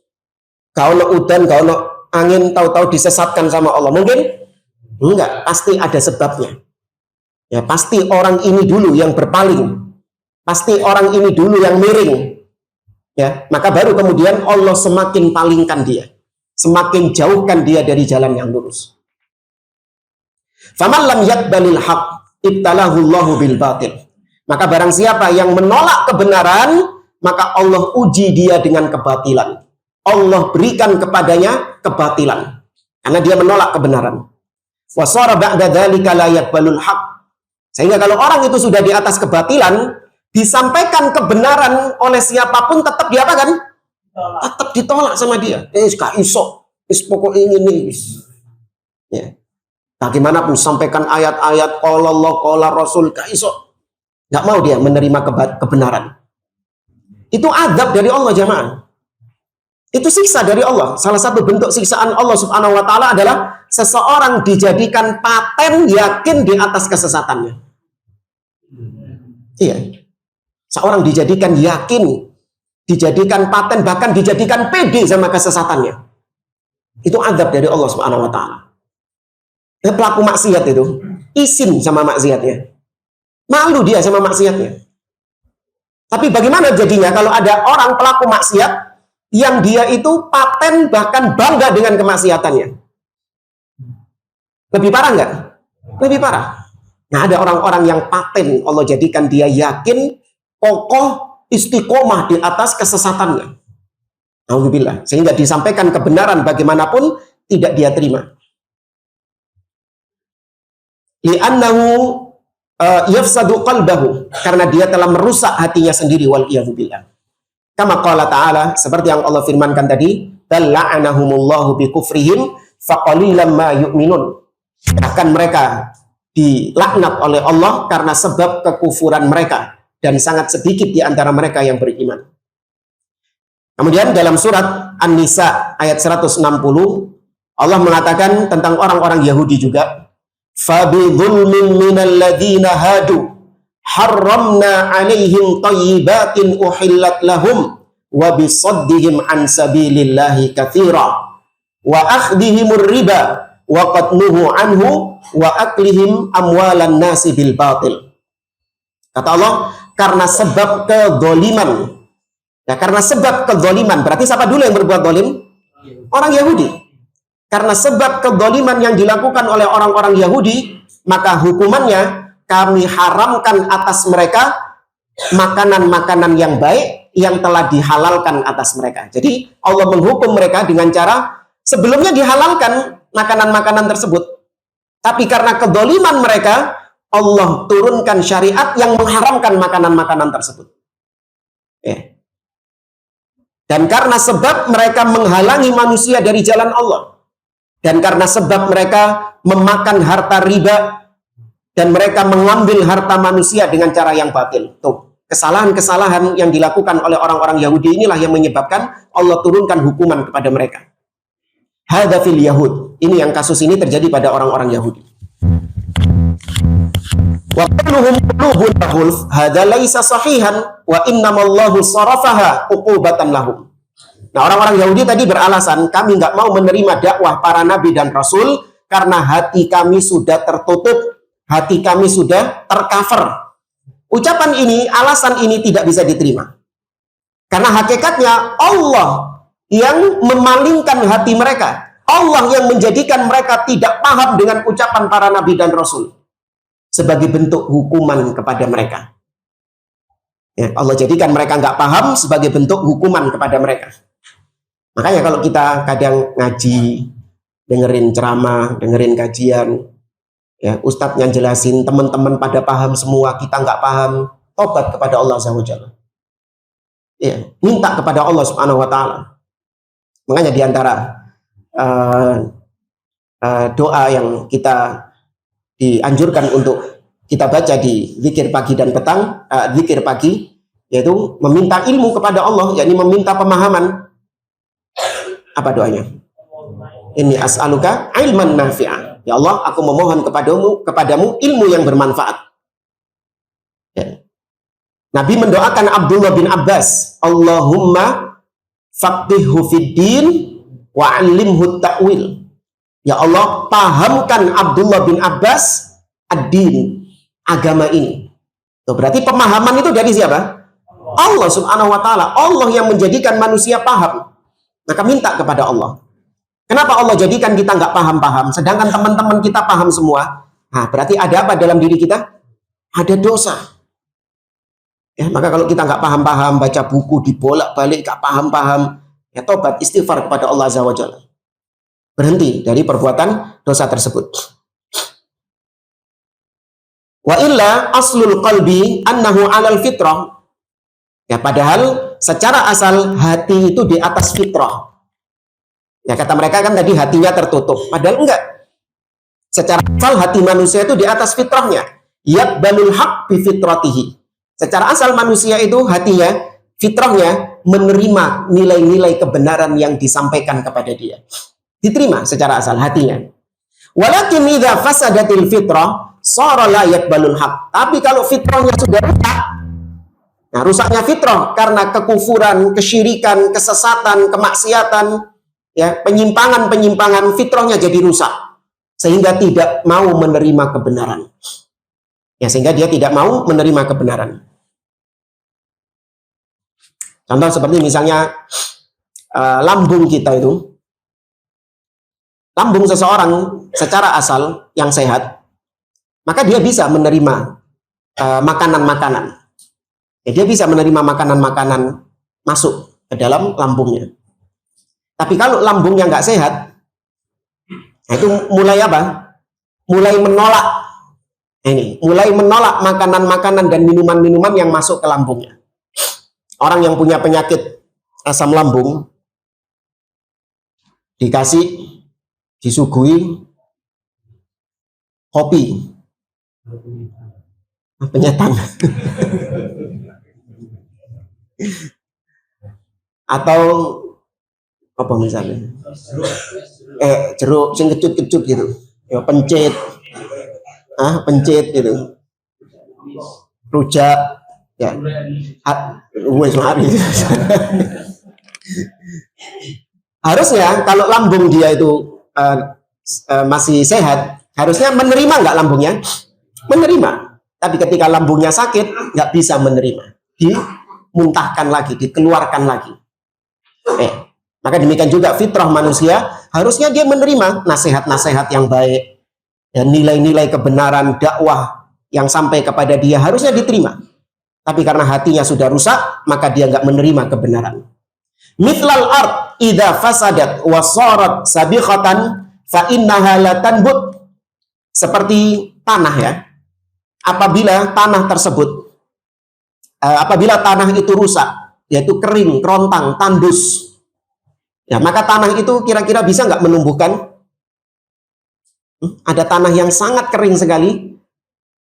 Gak ono udan, gak ono angin, tahu-tahu disesatkan sama Allah. Mungkin? Enggak, pasti ada sebabnya. Ya, pasti orang ini dulu yang berpaling. Pasti orang ini dulu yang miring. Ya, maka baru kemudian Allah semakin palingkan dia. Semakin jauhkan dia dari jalan yang lurus. Faman lam yaqbalil haq ibtalahu Allahu bil batil. Maka barang siapa yang menolak kebenaran, maka Allah uji dia dengan kebatilan. Allah berikan kepadanya kebatilan karena dia menolak kebenaran. Wa sara ba'da dzalika la yaqbalul haq. Sehingga kalau orang itu sudah di atas kebatilan, disampaikan kebenaran oleh siapapun tetap diapakan? Tetap ditolak sama dia. Gak iso. Pokok ini. Ya. Bagaimanapun sampaikan ayat-ayat qala Allah qala Rasul, gak iso. Gak mau dia menerima kebenaran. Itu adab dari Allah, jamaah. Itu siksa dari Allah. Salah satu bentuk siksaan Allah Subhanahu wa taala adalah seseorang dijadikan paten yakin di atas kesesatannya. Iya. Seorang dijadikan yakin, dijadikan paten, bahkan dijadikan pede sama kesesatannya. Itu adab dari Allah Subhanahu wa taala. Pelaku maksiat itu isin sama maksiatnya. Malu dia sama maksiatnya. Tapi bagaimana jadinya kalau ada orang pelaku maksiat yang dia itu paten bahkan bangga dengan kemaksiatannya? Lebih parah nggak? Lebih parah. Nah, ada orang-orang yang paten Allah jadikan dia yakin, kokoh, istiqomah di atas kesesatannya. Alhamdulillah. Sehingga disampaikan kebenaran bagaimanapun tidak dia terima. Li'annahu yafsadu qalbahu, karena dia telah merusak hatinya sendiri, wal iyadzu billah. Kama qala ta'ala, seperti yang Allah firmankan tadi, la'anahumullahu bikufrihim faqalilan ma yu'minun. Akan mereka dilaknat oleh Allah karena sebab kekufuran mereka, dan sangat sedikit di antara mereka yang beriman. Kemudian dalam surat An-Nisa ayat 160 Allah mengatakan tentang orang-orang Yahudi juga, فَبِظُلْمٍ مِّنَ الَّذِينَ هَادُوا حَرَّمْنَا عَلَيْهِمْ طَيِّبَاتٍ أُحِلَّتْ لَهُمْ وَبِصَدِّهِمْ عَنْ سَبِيلِ اللَّهِ كَثِيرًا وَأَخْذِهِمُ الرِّبَا وَقَدْ نُهُوا عَنْهُ وَأَكْلِهِمْ أَمْوَالَ النَّاسِ بِالْبَاطِلِ. Kata Allah, karena sebab kezaliman. Ya, karena sebab kezaliman, berarti siapa dulu yang berbuat zalim? Orang Yahudi. Karena sebab kezaliman yang dilakukan oleh orang-orang Yahudi, maka hukumannya kami haramkan atas mereka makanan-makanan yang baik yang telah dihalalkan atas mereka. Jadi Allah menghukum mereka dengan cara sebelumnya dihalalkan makanan-makanan tersebut. Tapi karena kezaliman mereka, Allah turunkan syariat yang mengharamkan makanan-makanan tersebut. Ya. Dan karena sebab mereka menghalangi manusia dari jalan Allah. Dan karena sebab mereka memakan harta riba dan mereka mengambil harta manusia dengan cara yang batil. Tuh, kesalahan-kesalahan yang dilakukan oleh orang-orang Yahudi inilah yang menyebabkan Allah turunkan hukuman kepada mereka. Hadza fil Yahud. Ini yang kasus ini terjadi pada orang-orang Yahudi. Wa quluhum qulubun ghulf hadza laisa sahihan wa innamallahu sarafaha uqubatan lahum. Nah, orang-orang Yahudi tadi beralasan, kami nggak mau menerima dakwah para nabi dan rasul karena hati kami sudah tertutup, hati kami sudah tercover. Ucapan ini, alasan ini tidak bisa diterima. Karena hakikatnya Allah yang memalingkan hati mereka. Allah yang menjadikan mereka tidak paham dengan ucapan para nabi dan rasul. Sebagai bentuk hukuman kepada mereka. Ya, Allah jadikan mereka nggak paham sebagai bentuk hukuman kepada mereka. Makanya kalau kita kadang ngaji, dengerin ceramah, dengerin kajian, ya ustadznya jelasin, teman-teman pada paham semua, kita nggak paham, tobat kepada Allah Azza wa Jalla. Ya, minta kepada Allah Subhanahu wa taala. Makanya diantara doa yang kita dianjurkan untuk kita baca di zikir pagi dan petang, zikir pagi, yaitu meminta ilmu kepada Allah, yakni meminta pemahaman. Apa doanya? Inni as'aluka ilman nafi'an. Ya Allah, aku memohon kepadamu ilmu yang bermanfaat. Ya. Nabi mendoakan Abdullah bin Abbas, Allahumma faqihhu fid din wa 'allimhu ta'wil. Ya Allah, pahamkan Abdullah bin Abbas ad-din, agama ini. Tuh, berarti pemahaman itu dari siapa? Allah Subhanahu wa taala. Allah yang menjadikan manusia paham. Maka minta kepada Allah. Kenapa Allah jadikan kita nggak paham-paham, sedangkan teman-teman kita paham semua? Nah, berarti ada apa dalam diri kita? Ada dosa. Ya, maka kalau kita nggak paham-paham, baca buku dibolak-balik, nggak paham-paham, ya tobat, istighfar kepada Allah Azza wa Jalla. Berhenti dari perbuatan dosa tersebut. Wa illa aslul qalbi annahu 'alal fitrah. Ya, padahal secara asal hati itu di atas fitrah. Ya, kata mereka kan tadi hatinya tertutup. Padahal enggak. Secara asal hati manusia itu di atas fitrahnya. Yaqbalul haq bi fitratihi. Secara asal manusia itu hatinya, fitrahnya menerima nilai-nilai kebenaran yang disampaikan kepada dia. Diterima secara asal hatinya. Walakin idza fasadatil fitrah sara la yaqbalul haq. Tapi kalau fitrahnya sudah rusak, nah rusaknya fitrah karena kekufuran, kesyirikan, kesesatan, kemaksiatan, ya, penyimpangan-penyimpangan, fitrahnya jadi rusak sehingga tidak mau menerima kebenaran. Ya, sehingga dia tidak mau menerima kebenaran. Contoh seperti misalnya lambung kita itu, lambung seseorang secara asal yang sehat, maka dia bisa menerima makanan-makanan. Ya, dia bisa menerima makanan-makanan masuk ke dalam lambungnya. Tapi kalau lambungnya nggak sehat, nah itu mulai apa? Mulai menolak. Ini, mulai menolak makanan-makanan dan minuman-minuman yang masuk ke lambungnya. Orang yang punya penyakit asam lambung disuguhi kopi, penyetan, atau apa misalnya jeruk sing kecut-kecut gitu, ya pencit gitu, rujak, ya wes mari. Harusnya kalau lambung dia itu masih sehat, harusnya menerima nggak lambungnya? Menerima. Tapi ketika lambungnya sakit, nggak bisa menerima, dimuntahkan lagi, dikeluarkan lagi. Maka demikian juga fitrah manusia, harusnya dia menerima nasihat-nasihat yang baik dan nilai-nilai kebenaran dakwah yang sampai kepada dia, harusnya diterima. Tapi karena hatinya sudah rusak, maka dia nggak menerima kebenaran. Mithlal ard idza fasadat wa sarat sabiqatan fa innaha la tanbut. Seperti tanah, ya. Apabila tanah tersebut, apabila tanah itu rusak, yaitu kering, kerontang, tandus, ya, maka tanah itu kira-kira bisa nggak menumbuhkan? Ada tanah yang sangat kering sekali,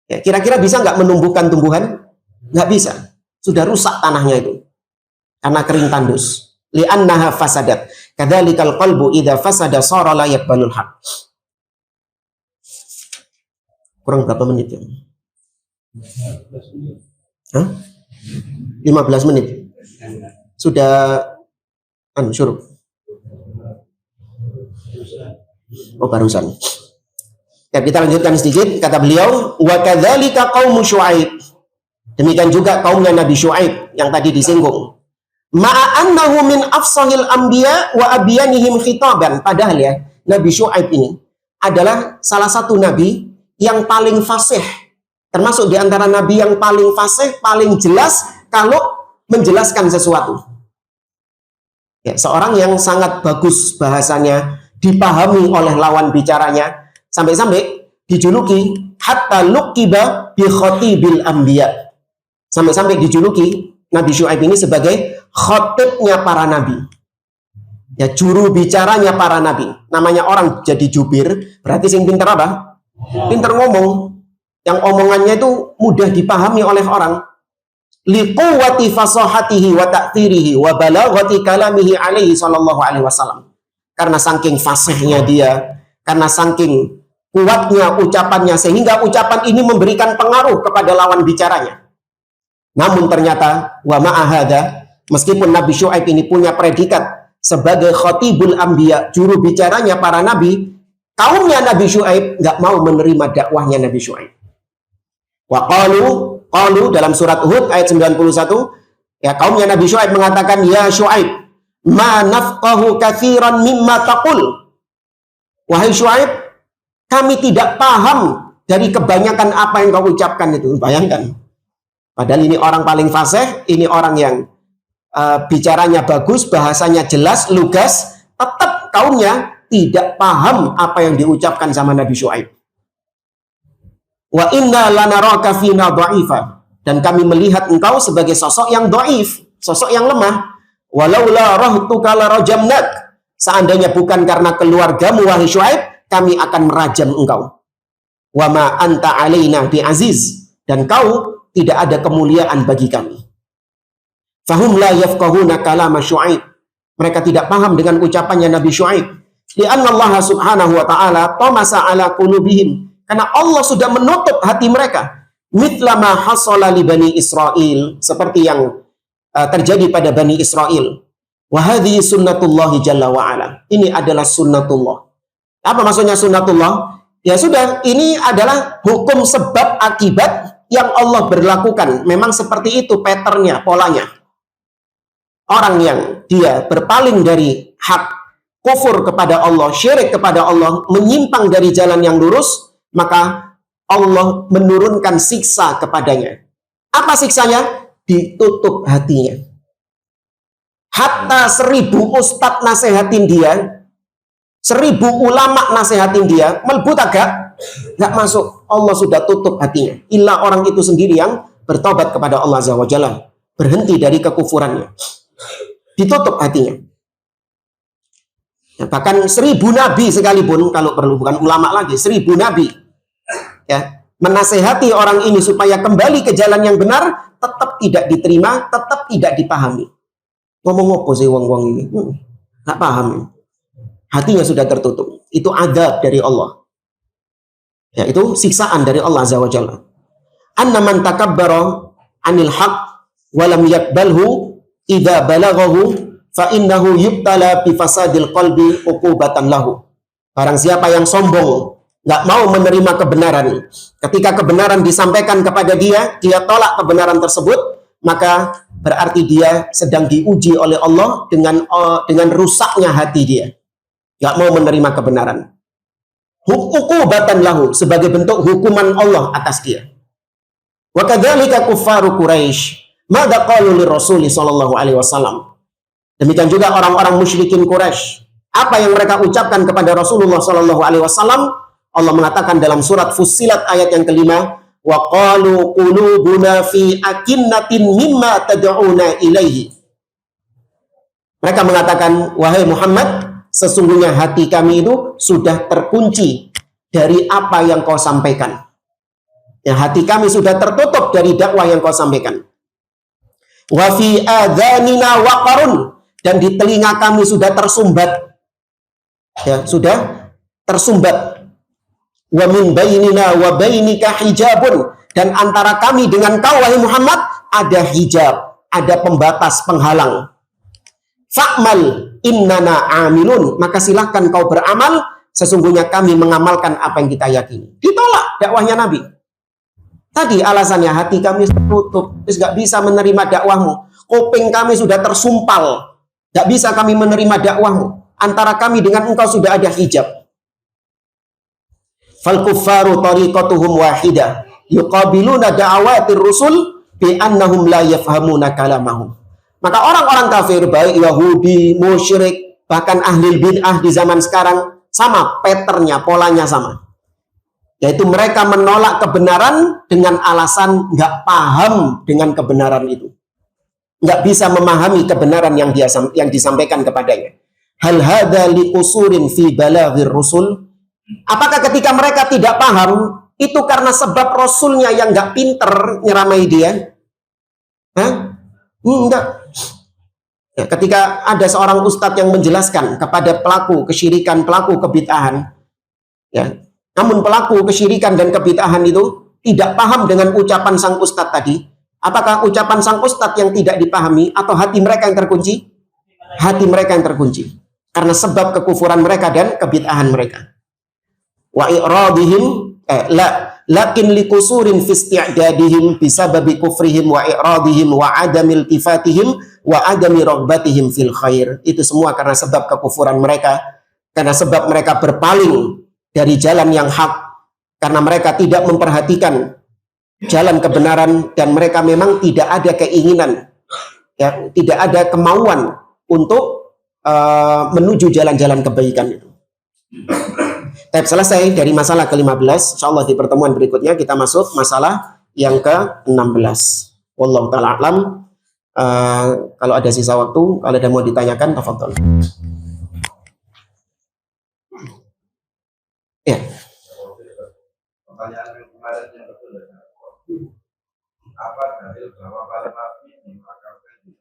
ya, kira-kira bisa nggak menumbuhkan tumbuhan? Nggak bisa, sudah rusak tanahnya itu karena kering tandus. Li'annaha fasadat. Kadzalikal qalbu idza fasada sara la yaqbalul haq. Kurang berapa menit ya? 15 menit. Sudah syuruh. Oh, barusan. Ya, kita lanjutkan sedikit. Kata beliau, wa kadzalika qaum Syuaib. Demikian juga kaumnya Nabi Syuaib yang tadi disinggung. Ma'annahu min afsahil anbiya wa abyanihim khitaban. Padahal ya, Nabi Syuaib ini adalah salah satu nabi yang paling fasih. Termasuk di antara nabi yang paling fasih, paling jelas kalau menjelaskan sesuatu. Ya, seorang yang sangat bagus bahasanya, dipahami oleh lawan bicaranya, sampai-sampai dijuluki hatta luqiba bi khatibil anbiya. Sampai-sampai dijuluki Nabi Syuaib ini sebagai khatibnya para nabi. Ya, juru bicaranya para nabi. Namanya orang jadi jubir, berarti sing pinter apa? Pinter ngomong. Yang omongannya itu mudah dipahami oleh orang. Liquwati fasahatihi wa ta'thirihi wa balaghati kalamihi alaihi sallallahu alaihi wasallam. Karena saking fasihnya dia, karena saking kuatnya ucapannya, sehingga ucapan ini memberikan pengaruh kepada lawan bicaranya. Namun ternyata wa ma'ahada, meskipun Nabi Syuaib ini punya predikat sebagai khatibul anbiya, juru bicaranya para nabi, kaumnya Nabi Syuaib nggak mau menerima dakwahnya Nabi Syuaib. Wa qalu dalam surat Hud ayat 91, ya, kaumnya Nabi Syuaib mengatakan, ya Syuaib, ma nafqahu katsiran mimma taqul. Wahai Syuaib, kami tidak paham dari kebanyakan apa yang kau ucapkan itu. Bayangkan. Padahal ini orang paling fasih, ini orang yang bicaranya bagus, bahasanya jelas, lugas, tetap kaumnya tidak paham apa yang diucapkan sama Nabi Syuaib. Wa inna lanaraka fina dha'ifa, dan kami melihat engkau sebagai sosok yang dhaif, sosok yang lemah. Walaula rahtuka la rajamnak, seandainya bukan karena keluargamu wahai Syuaib, kami akan merajam engkau. Wa ma anta alaina bi aziz, dan kau tidak ada kemuliaan bagi kami. Fahum la yafqahuna kalama Syuaib, mereka tidak paham dengan ucapannya Nabi Syuaib. Li'anna Allah subhanahu wa ta'ala tamasa ala qulubihim, karena Allah sudah menutup hati mereka. Mithla ma hasala li Bani Israel, seperti yang terjadi pada Bani Israel. Wa hadhihi sunnatullahi jalla wa ala, ini adalah sunnatullah. Apa maksudnya sunnatullah? Ya sudah, ini adalah hukum sebab akibat yang Allah berlakukan. Memang seperti itu patternnya, polanya. Orang yang dia berpaling dari hak, kufur kepada Allah, syirik kepada Allah, menyimpang dari jalan yang lurus, maka Allah menurunkan siksa kepadanya. Apa siksanya? Ditutup hatinya. Hatta 1000 ustadz nasehatin dia, 1000 ulama nasehatin dia, melebut agak, nggak masuk. Allah sudah tutup hatinya. Illa orang itu sendiri yang bertobat kepada Allah Azza wa Jalla, berhenti dari kekufurannya, ditutup hatinya. Ya, bahkan 1000 nabi sekalipun, kalau perlu bukan ulama lagi, 1000 nabi, ya, menasehati orang ini supaya kembali ke jalan yang benar, tetap tidak diterima, tetap tidak dipahami. Ngomong apa sih wong-wong ini? Nggak paham. Hatinya sudah tertutup. Itu adab dari Allah. Ya, itu siksaan dari Allah Azza wa Jalla. Anna man takabbara anil haq wa lam yakbalhu idza balaghahu fa innahu yubtala bi fasadil qalbi uqubatan lahu. Barang siapa yang sombong, nggak mau menerima kebenaran, ketika kebenaran disampaikan kepada dia, dia tolak kebenaran tersebut, maka berarti dia sedang diuji oleh Allah dengan rusaknya hati dia, nggak mau menerima kebenaran. Uqubatan lahu, sebagai bentuk hukuman Allah atas dia. Wa kadzalika kuffaru Quraisy, madza qalu lirrasul sallallahu alaihi wasallam. Demikian juga orang-orang musyrikin Quraisy, apa yang mereka ucapkan kepada Rasulullah sallallahu alaihi wasallam. Allah mengatakan dalam surat Fussilat ayat yang kelima, wa qalu qulubuna fi akinnatin mimma tad'una ilaihi. Mereka mengatakan, wahai Muhammad, sesungguhnya hati kami itu sudah terkunci dari apa yang kau sampaikan. Ya, hati kami sudah tertutup dari dakwah yang kau sampaikan. Wa fi adhanina waqarun, dan di telinga kami sudah tersumbat. Ya, sudah tersumbat. Wa min bainina wa bainika hijabun, dan antara kami dengan kau wahai Muhammad ada hijab, ada pembatas, penghalang. Fa'mal innana amilun, maka silahkan kau beramal, sesungguhnya kami mengamalkan apa yang kita yakini. Ditolak dakwahnya Nabi. Tadi alasannya hati kami tertutup, terus gak bisa menerima dakwahmu. Kuping kami sudah tersumpal, gak bisa kami menerima dakwahmu. Antara kami dengan engkau sudah ada hijab. Fal kuffaru tariqatuhum wahidah, yuqabiluna da'awatir rusul bi annahum la yafhamuna kalamahum. Maka orang-orang kafir, baik Yahudi, musyrik, bahkan ahli bid'ah di zaman sekarang sama, patternnya, polanya sama. Yaitu mereka menolak kebenaran dengan alasan nggak paham dengan kebenaran itu. Nggak bisa memahami kebenaran yang disampaikan kepadanya. Hal hadza liqusurin fi balaghir rusul. Apakah ketika mereka tidak paham itu karena sebab rasulnya yang nggak pinter nyeramai dia? Enggak. Ya, ketika ada seorang ustadz yang menjelaskan kepada pelaku kesyirikan, pelaku kebid'ahan, ya, namun pelaku kesyirikan dan kebid'ahan itu tidak paham dengan ucapan sang ustadz tadi, apakah ucapan sang ustadz yang tidak dipahami atau hati mereka yang terkunci? Hati mereka yang terkunci karena sebab kekufuran mereka dan kebid'ahan mereka. Wa i'radihim lakin likusurin fi isti'dadihim bisababi kufrihim wa i'radihim wa adamil tifatihim wa adami raghbatihim fil khair. Itu semua karena sebab kekufuran mereka, karena sebab mereka berpaling dari jalan yang hak, karena mereka tidak memperhatikan jalan kebenaran dan mereka memang tidak ada keinginan, ya, tidak ada kemauan untuk menuju jalan-jalan kebaikan itu. Tapi selesai dari masalah ke-15, insyaallah di pertemuan berikutnya kita masuk masalah yang ke-16. Wallahu ta'ala a'lam. Kalau ada sisa waktu, kalau ada mau ditanyakan, tafadhol. Ya. Pertanyaan yang kemarin yang betul, apa dalil bahwa para nabi dimakamkan di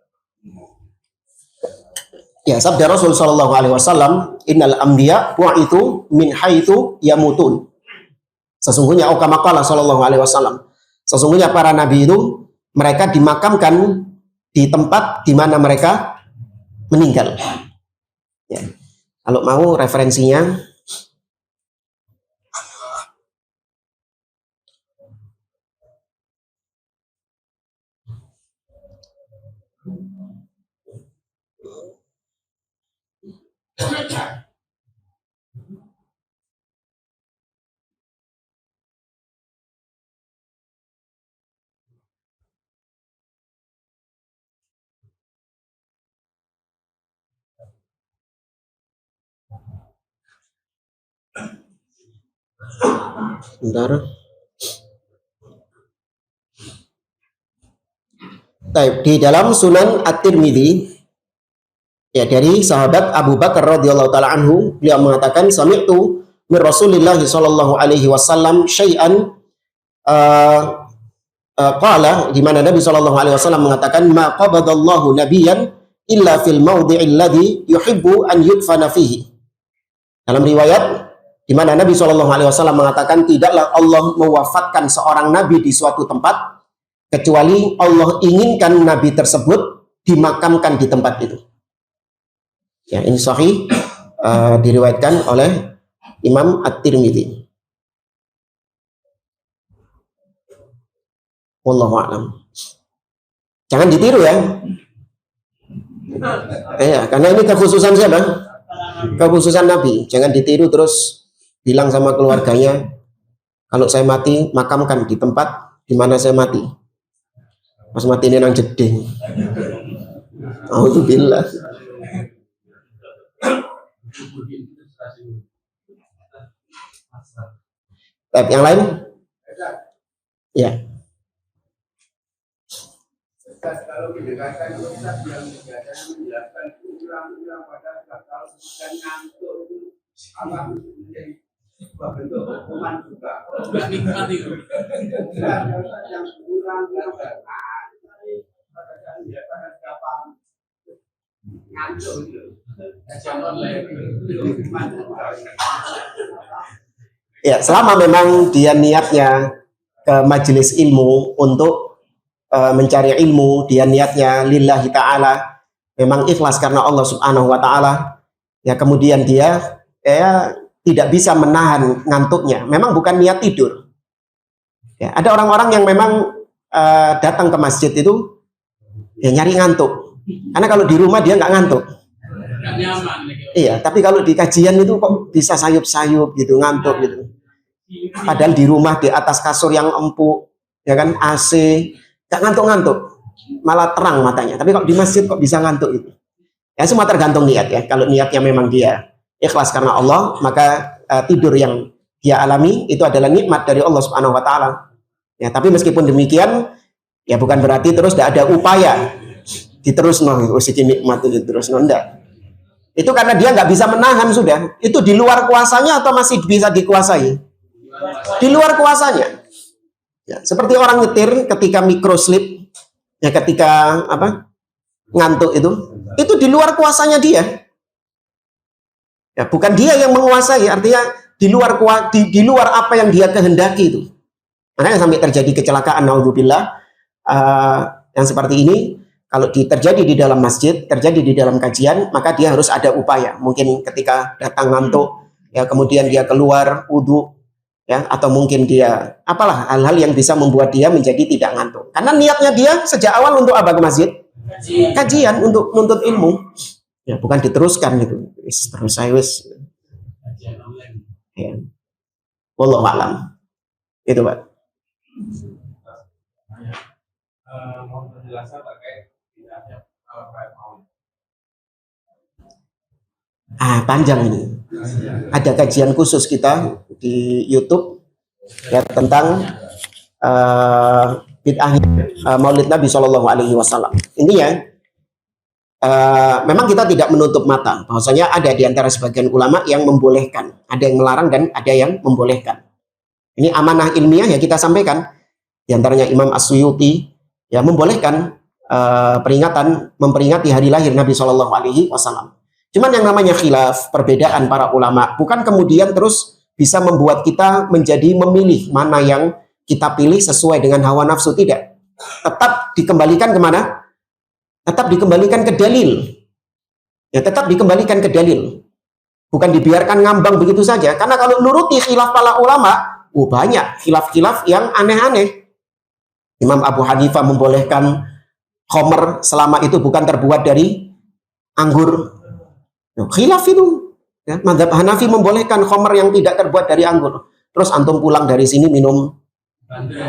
Ya, sabda Rasul sallallahu alaihi wasallam, innal anbiya bu'itsu min haitsu yamutun. Sesungguhnya kama qala sallallahu alaihi wasallam, sesungguhnya para nabi itu mereka dimakamkan di tempat di mana mereka meninggal. Ya. Kalau mau referensinya bentar. Di dalam Sunan At-Tirmidzi, ya, dari sahabat Abu Bakar radhiyallahu taala anhu, beliau mengatakan sami'tu min Rasulillah sallallahu alaihi wasallam syai'an qala, di mana Nabi sallallahu alaihi wasallam mengatakan ma qabadallahu nabiyyan illa fil mawdi'il ladzi yuhibbu an yudfana fihi. Dalam riwayat di mana Nabi sallallahu alaihi wasallam mengatakan tidaklah Allah mewafatkan seorang nabi di suatu tempat kecuali Allah inginkan nabi tersebut dimakamkan di tempat itu. Ya, ini sahih, diriwayatkan oleh Imam At-Tirmidzi. Wallahu a'lam. Jangan ditiru ya. Karena ini kekhususan siapa? Kekhususan Nabi. Jangan ditiru terus bilang sama keluarganya, kalau saya mati makamkan di tempat di mana saya mati. Pas mati ini nang jeding. Alhamdulillah. Yang lain? Ya. kalau dikatakan Ustaz yang menjelaskan ulang-ulang pada kalau bukan ngantuk itu apa menjadi sebuah bentuk hukuman juga. Juga nikmat itu. Yang ulang-ulang pada kapan ngantuk itu. Ya, selama memang dia niatnya ke majelis ilmu untuk mencari ilmu, dia niatnya lillahi ta'ala, memang ikhlas karena Allah subhanahu wa ta'ala, ya kemudian dia tidak bisa menahan ngantuknya, memang bukan niat tidur. Ya, ada orang-orang yang memang datang ke masjid itu ya nyari ngantuk, karena kalau di rumah dia nggak ngantuk. Nggak nyaman. Iya, tapi kalau di kajian itu kok bisa sayup-sayup gitu, ngantuk gitu. Padahal di rumah di atas kasur yang empuk, ya kan, AC, gak ngantuk-ngantuk, malah terang matanya. Tapi kok di masjid kok bisa ngantuk itu? Ya semua tergantung niat ya. Kalau niatnya memang dia ikhlas karena Allah, maka tidur yang dia alami itu adalah nikmat dari Allah Subhanahu wa taala. Ya, tapi meskipun demikian ya bukan berarti terus tidak ada upaya diterusno usiki nikmat itu diterusno ndak. Itu karena dia nggak bisa menahan sudah. Itu di luar kuasanya atau masih bisa dikuasai? Di luar kuasanya. Ya, seperti orang nyetir ketika microslip, ya ketika ngantuk itu di luar kuasanya dia. Ya, bukan dia yang menguasai, artinya di luar apa yang dia kehendaki itu. Makanya sampai terjadi kecelakaan, naudzubillah, yang seperti ini. Kalau terjadi di dalam masjid, terjadi di dalam kajian, maka dia harus ada upaya. Mungkin ketika datang ngantuk, ya kemudian dia keluar wudu, ya atau mungkin dia hal-hal yang bisa membuat dia menjadi tidak ngantuk. Karena niatnya dia sejak awal untuk apa ke masjid? Kajian untuk nuntut ilmu. Ya bukan diteruskan gitu. Terus saya Kajian online. ya. Wallahu a'lam. Itu Pak. Mohon penjelasan terkait bid'ahnya Al-Fatihah Maulid. Panjang ini. Ada kajian khusus kita di YouTube ya tentang bid'ah Maulid Nabi Shallallahu Alaihi Wasallam. Intinya memang kita tidak menutup mata bahwasanya ada di antara sebagian ulama yang membolehkan, ada yang melarang dan ada yang membolehkan. Ini amanah ilmiah ya kita sampaikan. Di antaranya Imam As-Suyuti ya membolehkan memperingati hari lahir Nabi Shallallahu Alaihi Wasallam. Cuman yang namanya khilaf, perbedaan para ulama, bukan kemudian terus bisa membuat kita menjadi memilih mana yang kita pilih sesuai dengan hawa nafsu, tidak. Tetap dikembalikan kemana? Tetap dikembalikan ke dalil. Ya, tetap dikembalikan ke dalil. Bukan dibiarkan ngambang begitu saja. Karena kalau nuruti khilaf para ulama, banyak khilaf-khilaf yang aneh-aneh. Imam Abu Hanifah membolehkan khomer selama itu bukan terbuat dari anggur. Khilaf itu. Ya, mazhab Hanafi membolehkan khomer yang tidak terbuat dari anggur. Terus antum pulang dari sini minum bandre.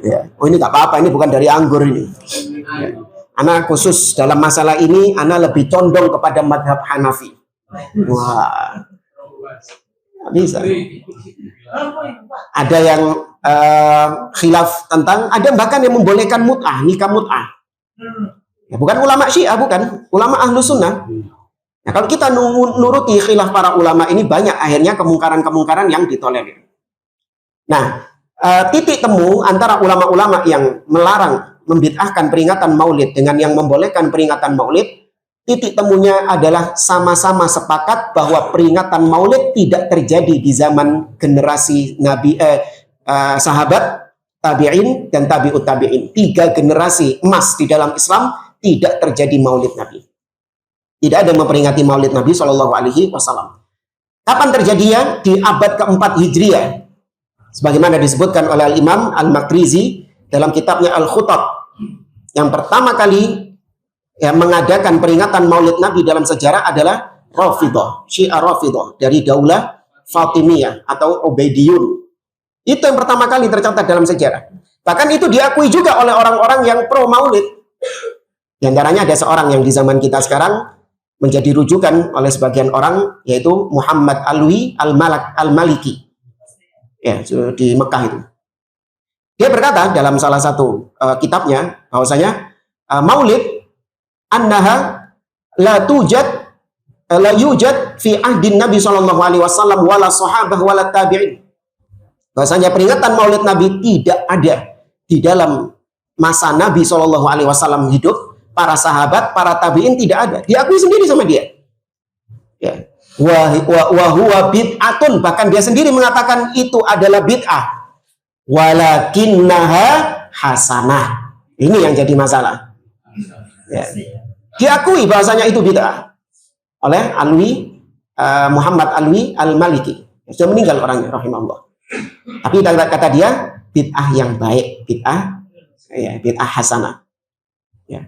Ya. Oh ini tak apa-apa, ini bukan dari anggur ini. Ya. Ana khusus dalam masalah ini, ana lebih condong kepada mazhab Hanafi. Wah, bisa. Ada yang khilaf tentang, ada bahkan yang membolehkan mut'ah, nikah mut'ah. Ya, bukan ulama Syiah, bukan ulama Ahlus Sunnah. Nah, kalau kita nuruti khilaf para ulama ini banyak akhirnya kemungkaran-kemungkaran yang ditolerir. Nah, titik temu antara ulama-ulama yang melarang membid'ahkan peringatan Maulid dengan yang membolehkan peringatan Maulid, titik temunya adalah sama-sama sepakat bahwa peringatan Maulid tidak terjadi di zaman generasi Nabi, sahabat, tabi'in dan tabi'ut tabi'in. 3 generasi emas di dalam Islam tidak terjadi Maulid Nabi. Tidak ada yang memperingati Maulid Nabi Shallallahu Alaihi Wasallam. Kapan terjadinya? Di abad keempat Hijriah. Sebagaimana disebutkan oleh Al-Imam Al-Makrizi dalam kitabnya Al-Khutab. Yang pertama kali yang mengadakan peringatan Maulid Nabi dalam sejarah adalah Rafidah, Syiah Rafidah dari Daulah Fatimiyah atau Ubaidiyun. Itu yang pertama kali tercatat dalam sejarah. Bahkan itu diakui juga oleh orang-orang yang pro Maulid. Di antaranya ada seorang yang di zaman kita sekarang menjadi rujukan oleh sebagian orang, yaitu Muhammad Alwi Al-Maliki. Ya, di Mekah itu. Dia berkata dalam salah satu kitabnya bahwasanya Maulid annaha la yujad fi ahdin Nabi sallallahu alaihi wasallam wala sahabah wala tabi'in. Bahwasanya peringatan Maulid Nabi tidak ada di dalam masa Nabi sallallahu alaihi wasallam hidup, para sahabat, para tabi'in tidak ada. Diakui sendiri sama dia. Ya. Wa huwa bid'atun, bahkan dia sendiri mengatakan itu adalah bid'ah. Walakinnaha hasanah. Ini yang jadi masalah. Ya. Diakui bahasanya itu bid'ah oleh Muhammad Alwi Al-Maliki. Sudah meninggal orangnya rahimahullah. Tapi kata dia bid'ah yang baik, bid'ah hasanah. Ya.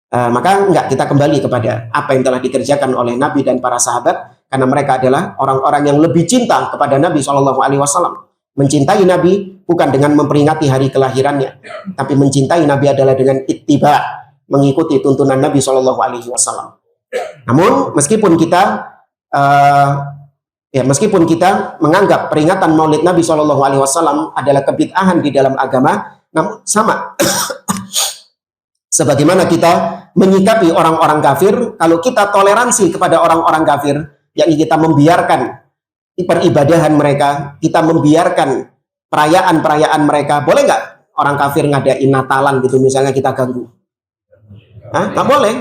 Maka enggak, kita kembali kepada apa yang telah dikerjakan oleh Nabi dan para sahabat, karena mereka adalah orang-orang yang lebih cinta kepada Nabi SAW. Mencintai Nabi bukan dengan memperingati hari kelahirannya, tapi mencintai Nabi adalah dengan ittiba, mengikuti tuntunan Nabi Shallallahu Alaihi Wasallam. Namun meskipun kita menganggap peringatan Maulid Nabi Shallallahu Alaihi Wasallam adalah kebid'ahan di dalam agama, namun sama sebagaimana kita menyikapi orang-orang kafir, kalau kita toleransi kepada orang-orang kafir, yakni kita membiarkan peribadahan mereka, kita membiarkan perayaan-perayaan mereka, boleh nggak orang kafir ngadain Natalan gitu misalnya kita ganggu? Nggak boleh.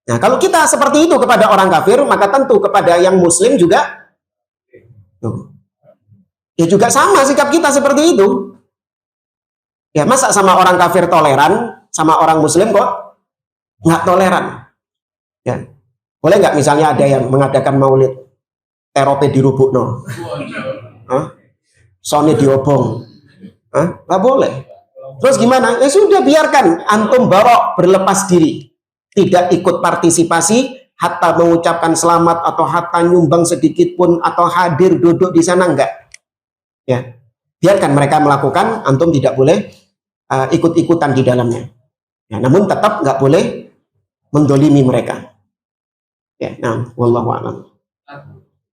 Nah, kalau kita seperti itu kepada orang kafir, maka tentu kepada yang muslim juga ya juga sama sikap kita seperti itu. Ya, masa sama orang kafir toleran, sama orang muslim kok nggak toleran? Ya, boleh nggak misalnya ada yang mengadakan maulid terope dirubukno, sone diobong, nggak boleh. Terus gimana? Ya sudah, biarkan antum bawa berlepas diri, tidak ikut partisipasi, hatta mengucapkan selamat atau hatta nyumbang sedikit pun atau hadir duduk di sana, enggak. Ya, biarkan mereka melakukan, antum tidak boleh ikut-ikutan di dalamnya. Ya, namun tetap nggak boleh mendolimi mereka. Ya, nah, wallahu a'lam.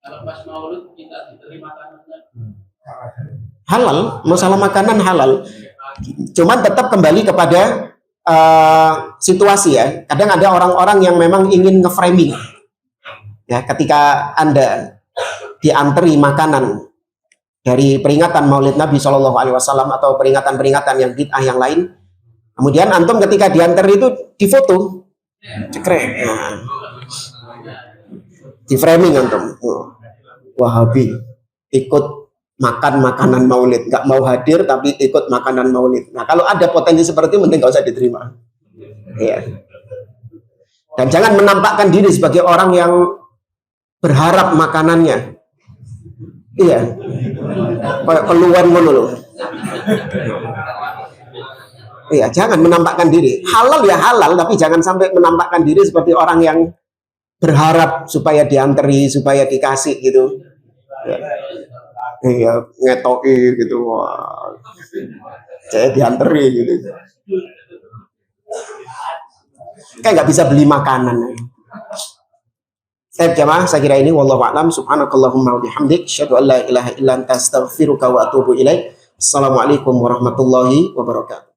Kalau pas maulid kita diterima makanannya Halal, masalah makanan halal. Cuman tetap kembali kepada situasi ya. Kadang ada orang-orang yang memang ingin nge-framing. Ya, ketika Anda dianteri makanan dari peringatan Maulid Nabi Shallallahu Alaihi Wasallam atau peringatan-peringatan yang bid'ah yang lain, kemudian antum ketika dianteri itu difoto, cekrek, di framing antum, Wahabi ikut makan makanan maulid, nggak mau hadir tapi ikut makanan maulid. Nah, kalau ada potensi seperti itu, mending nggak usah diterima. Ya. Dan jangan menampakkan diri sebagai orang yang berharap makanannya. Iya, kayak keluar mulu loh. Iya, jangan menampakkan diri. Halal ya halal, tapi jangan sampai menampakkan diri seperti orang yang berharap supaya dianteri, supaya dikasih gitu. Ya. Iya, ngetoki gitu. Wah, saya dianteri gitu. Kayak nggak bisa beli makanan. Jamaah, saya kira ini wallahu a'lam. Subhanakallahumma wa bihamdik, asyhadu an la ilaha illa anta astaghfiruka wa atubu ilaik. Assalamualaikum warahmatullahi wabarakatuh.